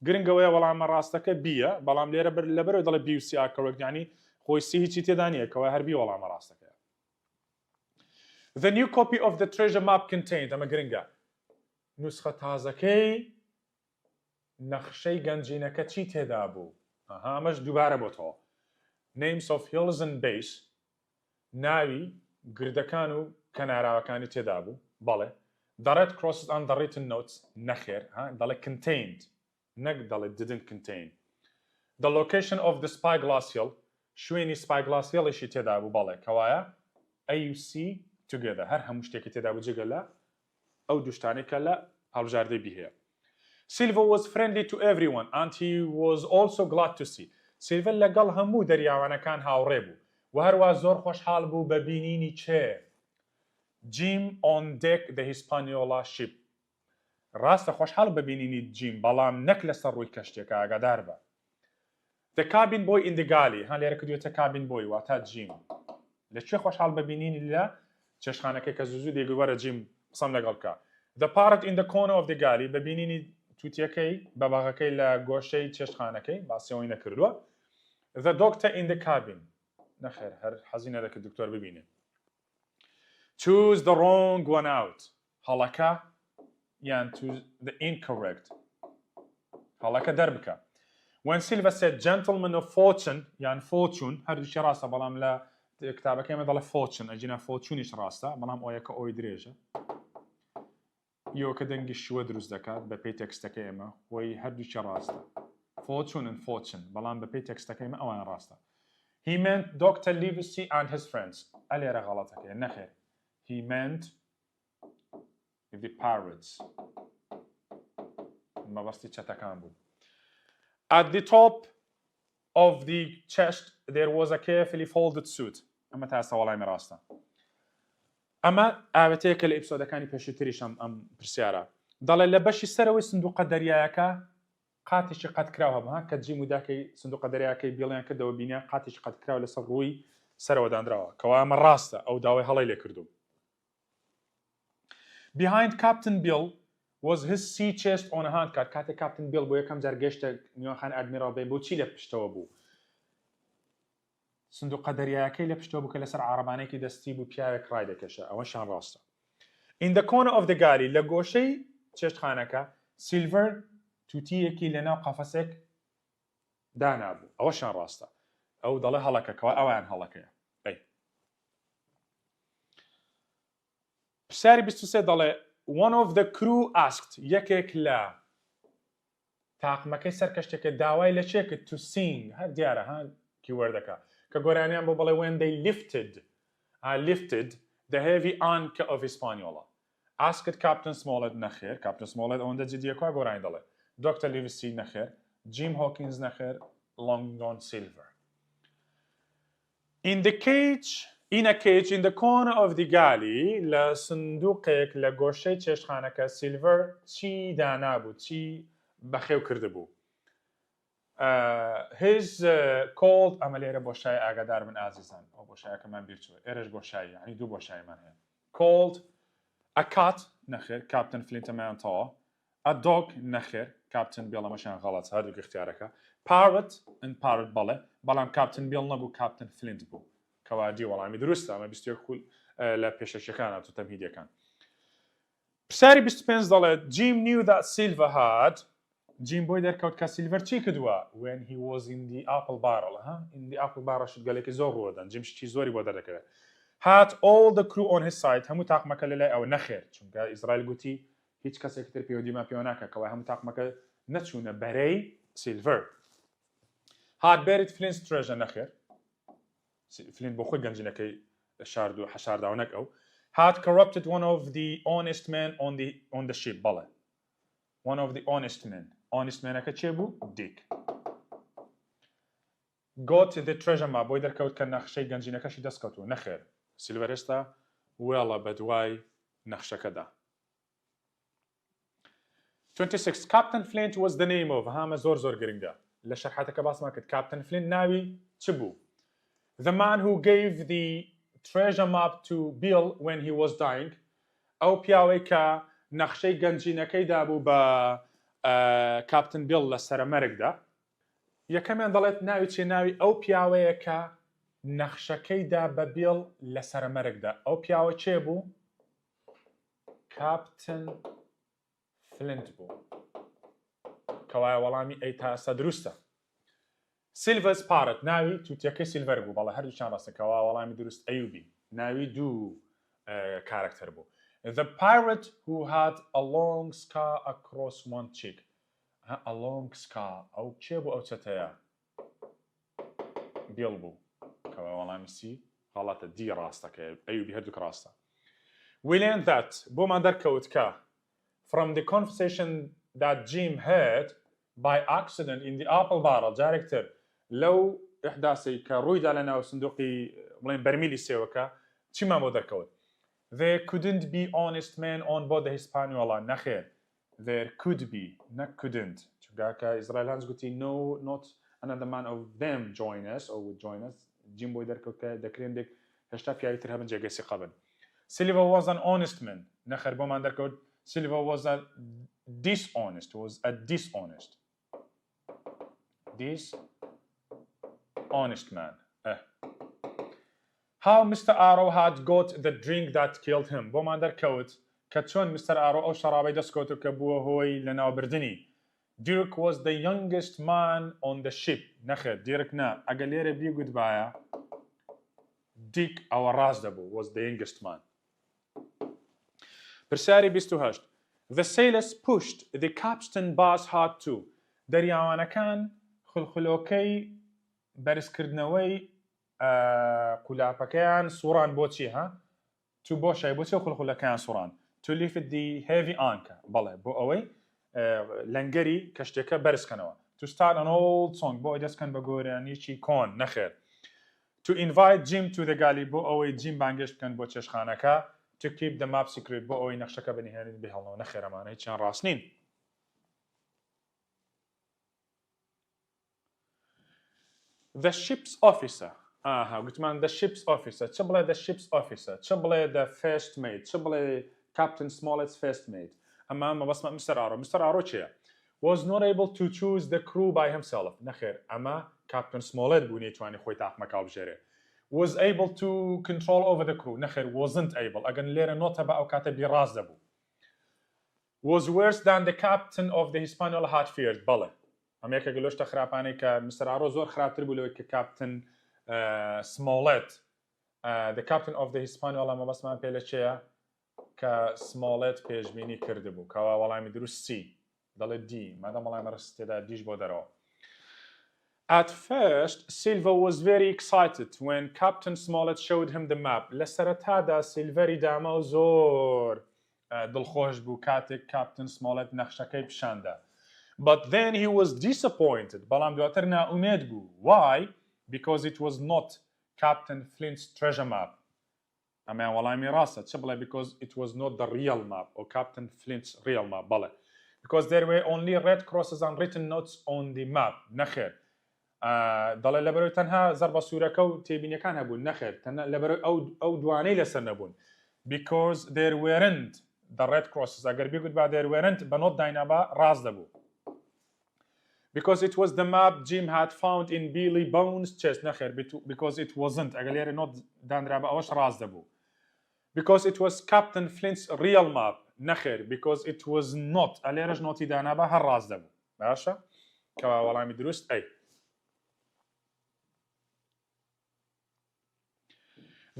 گرنگەوەیە وەڵامە ڕاستەکە بیە بەڵام لێرە لەبەرەوە دەڵێ بیوسی ئاکەوەک ینی خۆی سی هیچی تێدا نییە کەوای هەربی وەڵامە ڕاستەکە. The new copy of the treasure map contained ئەمە گرنگە نوسخە تازەکەی نەخشەی گەنجینەکە چی تێدا بوو ئەمەش دووبارە بۆتەوە. Names of hills and base ناوی گردەکان و کەناراوەکانی تێدا بوو بەڵێ. The red crosses and the written notes نەخێر دەڵێ contained نەک دەڵێ didn't contain. The location of the spy glacial شوێنی spy glacialشی تێدا بوو بەڵێ کەوایە AUC together هەر هەموو شتێکی تێدا بوو جگە لە ئەو دوشتانی کە لە هەڵبژاردەی بهەیە. Silver was friendly to everyone and he was also glad to see. Silver لەگەڵ هەموو دەریاوانەکان هاوڕێ بوو و هەروە زۆر خۆشحاڵ بوو بە بینینی چێ Jim on deck the Hispaniola ship. ڕاستە خۆشحاڵ بە بینینی جیم بەڵام نەک لەسەر ڕووی کەشتێکە ئاگادار بە. The cabin boy in the galley هەن لێرە کردوێتە cabin boy واتە جیم لەکوێ خۆشحاڵ بە بینینی لە چێشخانەکەی کە زوو دێگوەرە جیم قسەم لەگەڵ کە. The parrot in the corner of the galley بە بینینی تووتیەکەی بە باغەکەی لە گۆشەی چێشخانەکەی باسیەوەی نەکردووە. The doctor in the cabin نەخێر هەر حەزی نەدەکرد دکتۆر ببینێ. Choose the wrong one out هەڵەکە یان choose the incorrect هەڵەکە دەربکە. When Silva said gentleman of fortune یان fortune هەردووشی ڕاستە بەڵام لە کتابەکەی ئێمە دەڵێ fortune ئەجینە fortuneیش ڕاستە بەڵام ئەوەکە ئەوی درێژە. یۆکە دەنگی شووە دروست دەکات بە پێی تێکستەکەی ئێمە خۆی هەردووچە ڕاستە. Fortune and fortune بەڵام بە پێی تێکستەکەی ئێمە ئەوان ڕاستە. He meant Dr. Livesey and his friends. ئەلێرە غەڵەتەکەی نەخێر. He meant the parrots. مەبەستی چەتەکان بوو. At the top of the chest there was a carefully folded suit. ئەمە تا ئێستا وەڵامی ڕاستە. ئەمە ئاوەتەیە کە لە ئیپسۆدەکانی پێشووتریش ئەم پرسیارە دەڵێ لە بەشی سەرەوەی سندوقە دەریایەکە قاتێکی قەت کراوە هەبوو کە جیم و داکەی سندوقە دەریاکەی بیڵیان کردەوە بینیا قاتێکی قەت کراوە لەسەر ڕووی سەرەوە دانراوە کەوا ئەمە ڕاستە ئەو داوای هەڵی لێ کردووم. Behind Captain Bill was his sea chest on a handcart. کاتێک Captain Bill بۆ یەکەم جار گەشتە نیوەخان ئەدمیرال بێ بۆ چی لە پشتەوە بوو؟ سندوقە دەریایەکەی لە پشتەوە بوو کە لەسەر عارەبانێکی دەستی بوو پیاوێک ڕای دەکێشە ئەوەشان ڕاستە. In the corner of the galley لە گۆشەی چێشتخانەکە Silver تووتیەکی لەناو قەفەسێک دانابوو ئەوەشان ڕاستە ئەو دەڵێ هەڵەکەکەوە ئەویان هەڵەکەیە. پرسیاری 23 دەڵێ one of the crew asked یەکێک لە تاقمەکەی سەر کەشتێکە داوای لە چێ کرد to sing هەر دیارە هەن کیوەردەکە کە گۆرانیان بۆ بڵێ when they lifted the heavy anchor of Hispaniola. Asked Captain Smollett نەخێر Captain Smollett ئەوەندە جدیەکە گۆرانی دەڵێ. Dr. Livesey نەخێر Jim Hawkins نەخێر Long John Silver. In a cage in the corner of the galley لە سندوقێک لە گۆشەی چێشتخانەکە Silver چی دانابوو چی بەخێو کردبوو. His called ئەمە لێرە بۆشای ئاگادار بن ئازیزان ئەو بۆشایەکەمان بیرچوە ئێرەش بۆشایی ینی دوو بۆشایمان هەیە. Called a cat نەخێر Captain Flint ئەمەیان تەوە a dog نەخێر کاپتن بیڵ ئەمەشیان غەڵەت هەردووک اختیارەکە parrot and parrot بەڵێ بەڵام کاپتن بیڵ نەبوو کاپتن فلینت بوو کەوا دی وەڵامی دروستە ئەمە 21 خول لە پێشەشەکان هاتوو تەمهیدیەکان پرسیاری 25 دەڵێت Jim knew that Silver had جیم بۆی دەرکەوت کە سیلڤەر چی کردووە when he was in the apple barrel in the apple barrel شت گەلێکی زۆر ڕوەدەن جیم شتی زۆری بۆ دەردەکەوێت had all the crew on his side هەموو تاقمەکە لەلای ئەو نەخێر چونکە ئیزرائیل گوتی هیچ کەسێکی تر پەیوەندیمان پێوە ناکە کەوای هەموو تاقمەکە نەچوونە بەرەی سیلڤەر had buried Flint's treasure نەخێر فلینت بۆ خۆی گەنجینەکەی شارد و حەشارداونەک ئەو had corrupted one of the honest men on the ship بەڵێ one of the honest men honest manەکە چێ بوو دیک got the treasure map بۆی دەرکەوت کە نەخشەی گەنجینەکەشی دەستکەوتووە نەخێر سیلڤەر ئێستا وێڵە بە دوای نەخشەکەدا 26 Captain Flint was the name of هامە زۆر گرنگە لە شەرحەتەکە باسمان کرد Captain Flint ناوی چ بوو the man who gave the treasure map to Bill when he was dying ئەو پیاوەی کە نەخشەی گەنجینەکەی دابوو بە کاپتن بیڵ لە سەرمەرگدا یەکەمیان دەڵێت ناوی چێ ناوی ئەو پیاوەیە کە نەخشەکەیدا بە بیڵ لە سەرمەرگدا ئەو پیاوە چێ بوو کاپتن فلینت بوو کەوایە وەڵامی ئەی تاسە دروستە سیلڤەرز پارەت ناوی تووتیەکەی سیلڤەر بوو بەڵێ هەردووچیان ڕاستە کەوا وەڵامی دروست ئەیوبی ناوی دوو کارکتەر بوو The pirate who had a long scar across one cheek. A long scar. أو چه بو أو چتايا؟ بيل بو. كوا والله مسي غلطة دي راستك أيو بهدوك راستا. We learned that بو ما دركوت كا from the conversation that Jim heard by accident in the apple barrel director لو إحداثي كرويدا لنا وصندوقي ملين برميلي سيوكا چي ما بو دركوت There couldn't be honest men on board the Hispaniola. نخير. There could be. Not couldn't. چونکە إسرائيل هانز قلتي no, not another man of them join us or would join us. جيم بوي دركوت دكرين دك هشتا في أيتر هبن جاكسي قبل. Silver was an honest man. نخير بومان دركوت Silver was a dishonest. Was a dishonest. Dishonest man. How Mr. Arrow had got the drink that killed him. بۆ من دەرکەوت کە چۆن Mr. Arrow ئەو شەرابەی دەستکەوت کە بووە هۆی لەناوبردننی. Dirk was the youngest man on the ship. نەخێر دیرک نا ئەگە لێرە بیگوتبایە دیک ئەوە ڕاست دەبوو was the youngest man. پرسیاری 28 The sailors pushed the capstan bars hard too. دەریاوانەکان خولخولۆکەی بەرزکردنەوەی قولاپەکەیان سوڕان بۆچی ها تو بۆشای بۆچی خولخولەکەیان سوڕان to lift the heavy anchor بەڵێ بۆ ئەوەی لەنگەری کەشتێکە بەرزکەنەوە to start an old song بۆ ئەوەی دەستکەن بە گۆرانیکی کۆن نەخێر to invite Jim to the galley بۆ ئەوەی جیم بانگێش بکەن بۆ چێشخانەکە to keep the map secret بۆ ئەوەی نەخشەکە بەنهێنین بهێڵنەوە نەخێر ئەمانە هیچیان ڕاست نین the ship's officer گوتمان the ship's officer چ بڵێ the ship's officer چ بڵێ the first mate چ بڵێ Captain Smollett's first mate ئەمە مەبەستمە Mr. Arrow Mr. Arrow چییە was not able to choose the crew by himself نەخێر ئەمە Captain Smollett بوو نەیتوانی خۆی تاقمەکە بژێرێ was able to control over the crew نەخێر wasn't able ئەگەن لێرە نۆتە بە ئەو کاتە بیڕاست دەبوو was worse than the captain of the Hispaniola had feared بەڵێ ئەمە یەکە گەلۆشتە خراپانەی کە Mr. Arrow زۆر خراپتر بوو لەوەی کە Captain Smollett the captain of the Hispaniola مەبەستمان پێ لە چێیە کە Smollett پێشبینی کردبوو کەوا وەڵامی دروست چی دەڵێت دی مادەم وەڵامی ڕست تێدا دیش بۆ دەرەوە At first, Silver was very excited when Captain Smollett showed him the map. لە سەرەتادا سیلڤەری داما و زۆر دڵخۆش بوو کاتێک Captain Smollett نەخشەکەی پیشاندا But then he was disappointed. بەڵام دواتر نائومێد بوو Why? Because it was not Captain Flint's treasure map. ئەمەیان وەڵامی ڕاستە چ بڵێ because it was not the real map or Captain Flint's real map بەڵێ because there were only red crosses and written notes on the map نەخێر دەڵێ لەبەرەوەی تەنها زەربە سوورەکە و تێبینیەکان هەبوون نەخێر لەبەرەوەی ئەو دوانەی لەسەر نەبوون because there weren't the red crosses ئەگەر بیگوت با they weren't بە نۆت داینابا ڕاست دەبوو. Because it was the map Jim had found in Billy Bones' chest. نەخێر because it wasn't ئەگەر لێرە نۆت دانرا بە ئەوەش ڕاست دەبوو. Because it was Captain Flint's real map. نەخێر because it was not ئەلێرەش نۆتی دانابا هەر ڕاست دەبوو. باشە؟ کەوا وەڵامی دروست ئەی.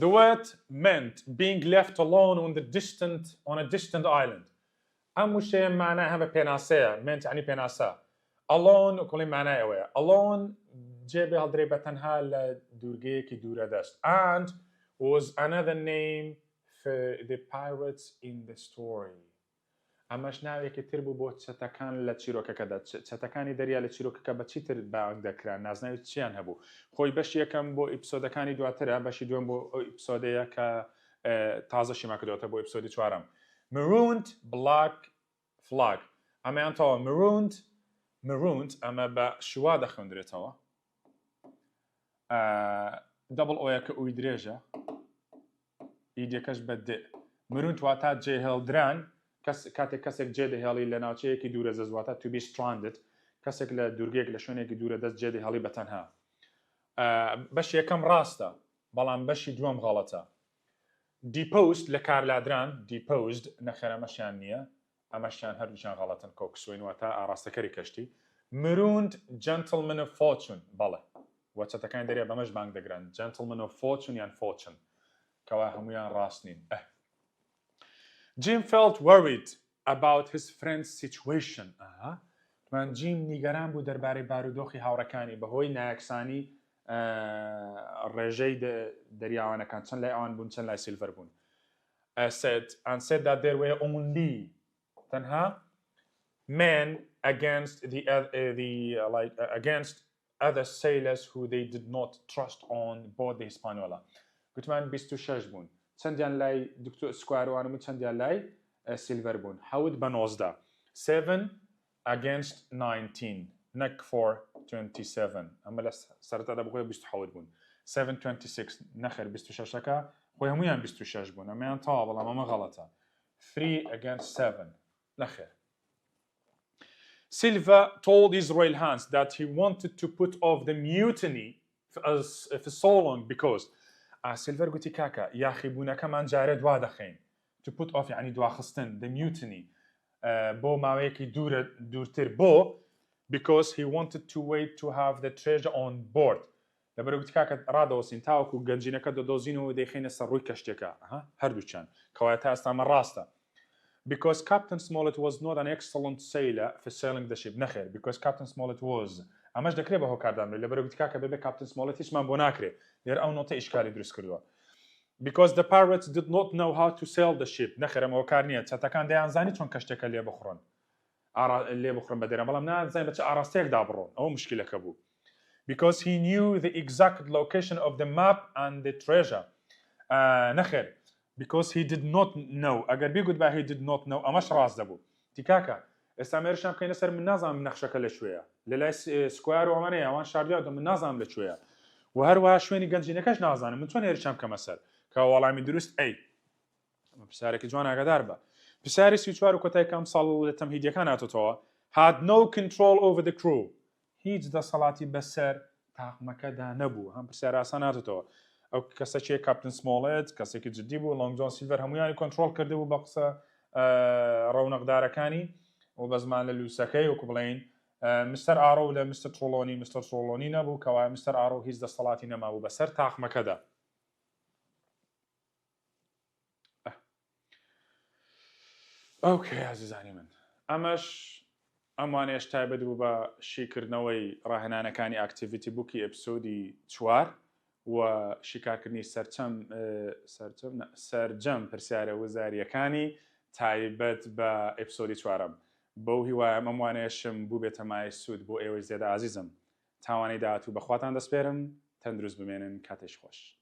The word meant being left alone on a distant island. ئەم وشەیە مانای هەمە پێناسەیە meant عنی پێناسە. Alone وکڵی مانای ئەوەیە. Alone جێبێ هەڵدرێ بە تەنها لە دوورگەیەکی دوورە دەست. And was another name for the pirates in the story. ئەمەش ناوێکی تر بوو بۆ چەتەکان لە چیرۆکەکەدا. چەتەکانی دەریا لە چیرۆکەکە بە چی تر باوەنگ دەکران نازناوی چیان هەبوو. خۆی بەشی یەکەم بۆ ئیپسۆدەکانی دواترە بەشی دووەم بۆ ئەو ئیپسۆدەیە کە تازەشی ماکردوتە بۆ ئیپسۆدی چوارەم. Marooned black flag. ئەمەیان تەواو marooned ئەمە بە شوا دەخوێندرێتەوە. دەبڵ ئۆیەکە ئوی درێژە. ئیدەکەش بە دێ. marooned واتە جێهێڵدران کاتێک کەسێک جێ دەهێڵی لە ناوچەیەکی دوورە دەزواتە to be stranded کەسێک لە دوورگەیەک لە شوێنێکی دوورە دەست جێ دەهێڵی بە تەنها. بەشی یەکەم ڕاستە بەڵام بەشی دووەم غەڵەتە. deposed لە کارلادران deposed نەخێر ئەمەشیان نییە ئەمەشیان هەردووچیان غەڵەتن کۆکسوین واتە ئاراستەکەری کەشتی. marooned gentleman of fortune بەڵێ وەچەتەکانی دەریا بەمەش بانگ دەگرن gentleman of fortune یان fortune کەوا هەمویان ڕاست نین. Jim felt worried about his friend's situation. من جیم نیگەران بوو دەربارەی بارودۆخی هاوڕەکانی بەهۆی نایەکسانی ڕێژەی دەریاوانەکان چەند لای ئەوان بوون چەند لای سیلڤەر بوون. said that there were only تەنها men against other sailors who they did not trust on board the Hispaniola. گوتمان 26 بوون. چەندیان لای دکتۆر سکواروانم و چەندیان لای سیلڤەر بوون. حەوت بە 19. 7 against 19. نەک 427. ئەمە لە سەرەتادا بخۆی 27 بوون. 726 نەخێر 26ەکە خۆی هەمویان 26 بوون. ئەمەیان تەوا بەڵام ئەمە غەڵەتە. 3 against 7. نەخێر. Silva told his royal hands that he wanted to put off the mutiny for so long because سیلڤەر گوتی کاکە یاخیبوونەکەمان جارێ دوا دەخەین. To put off یعنی دواخستن the mutiny بۆ ماوەیەکی دوورتر بۆ because he wanted to wait to have the treasure on board. لەبەر گوتی کاکە ڕادەوەسین تاوەکو گەنجینەکە دۆدۆزین و دەیخینە سەر ڕووی کەشتێکە هەردووچیان کەوایە تا ئێستامە ڕاستە. Because Captain Smollett was not an excellent sailor for sailing the ship. نەخێر because Captain Smollett was ئەمەش دەکرێت بە هۆکاردانێت لەبەر گوتی کاکە بێبێ Captain Smollett هیچمان بۆ ناکرێت لێرە ئەو نۆتە ئیشکالی دروست کردووە. Because the pirates did not know how to sail the ship. نەخێر ئەمە هۆکار نییە چەتەکان دەیانزانی چۆن کەشتێکە لێ بخڕن بە دێرە بەڵام نازانین بە چه ئاراستەیەکدا بڕۆن ئەوە مشکلەکە بوو. Because he knew the exact location of the map and the treasure. نەخێر because he did not know ئەگەر بیگوت بە he did not know ئەمەش ڕاست دەبوو. تیکاکە ئێستا مێرشان بکەینە سەر من نازانم نەخشەکە لەکوێیە لە لای سکوار و ئەمانەیە ئەوان شاردیاوە من نازانم لەکوێیە و هەروەها شوێنی گەنجینەکەش نازانم من چۆن هێرشام کەمە سەر کە وەڵامی دروست ئەی پرسیارێکی جوان ئاگادار بە. پرسیاری 34 و کۆتاییەکەم ساڵ لە تەمهیدیەکان هاتووەتەوە. had no control over the crew. هیچ دەسەڵاتی بەسەر تاقمەکەدا نەبوو. هەم پرسیار ئاسان هاتووەتەوە. ئەو کەسەکیە کاپتن سمۆڵێت کەسێکی جدی بوو لۆنگ جۆن سیلڤەر هەمویانی کۆنتڕۆڵ کرده بوو بە قسە ڕەونەقدارەکانی و بە زمان لە لووسەکەی وەکو بڵێین مستەر ئارۆ لە مستەر ترۆڵۆنی نەبوو کەوایە مستەر ئارۆ هیچ دەسەڵاتی نەمابوو بەسەر تاقمەکەدا. ئۆکێ عزیزانی من ئەمەش ئەمانێش تایبەت بوو بە شیکردنەوەی ڕاهێنانەکانی ئاکتیڤیتی بووکی ئەپسۆدی 4 و شیکارکردنی سەرجەم پرسیارە وەزاریەکانی تایبەت بە ئەپسۆدی 4م بەو هیوایە ئەموانێشم بوو بێتە مای سوود بۆ ئێوەی زێدە عزیزم تاوانەی داهاتوو بەخواتان دەسپێرم تەندروست بمێنن کاتێش خۆش.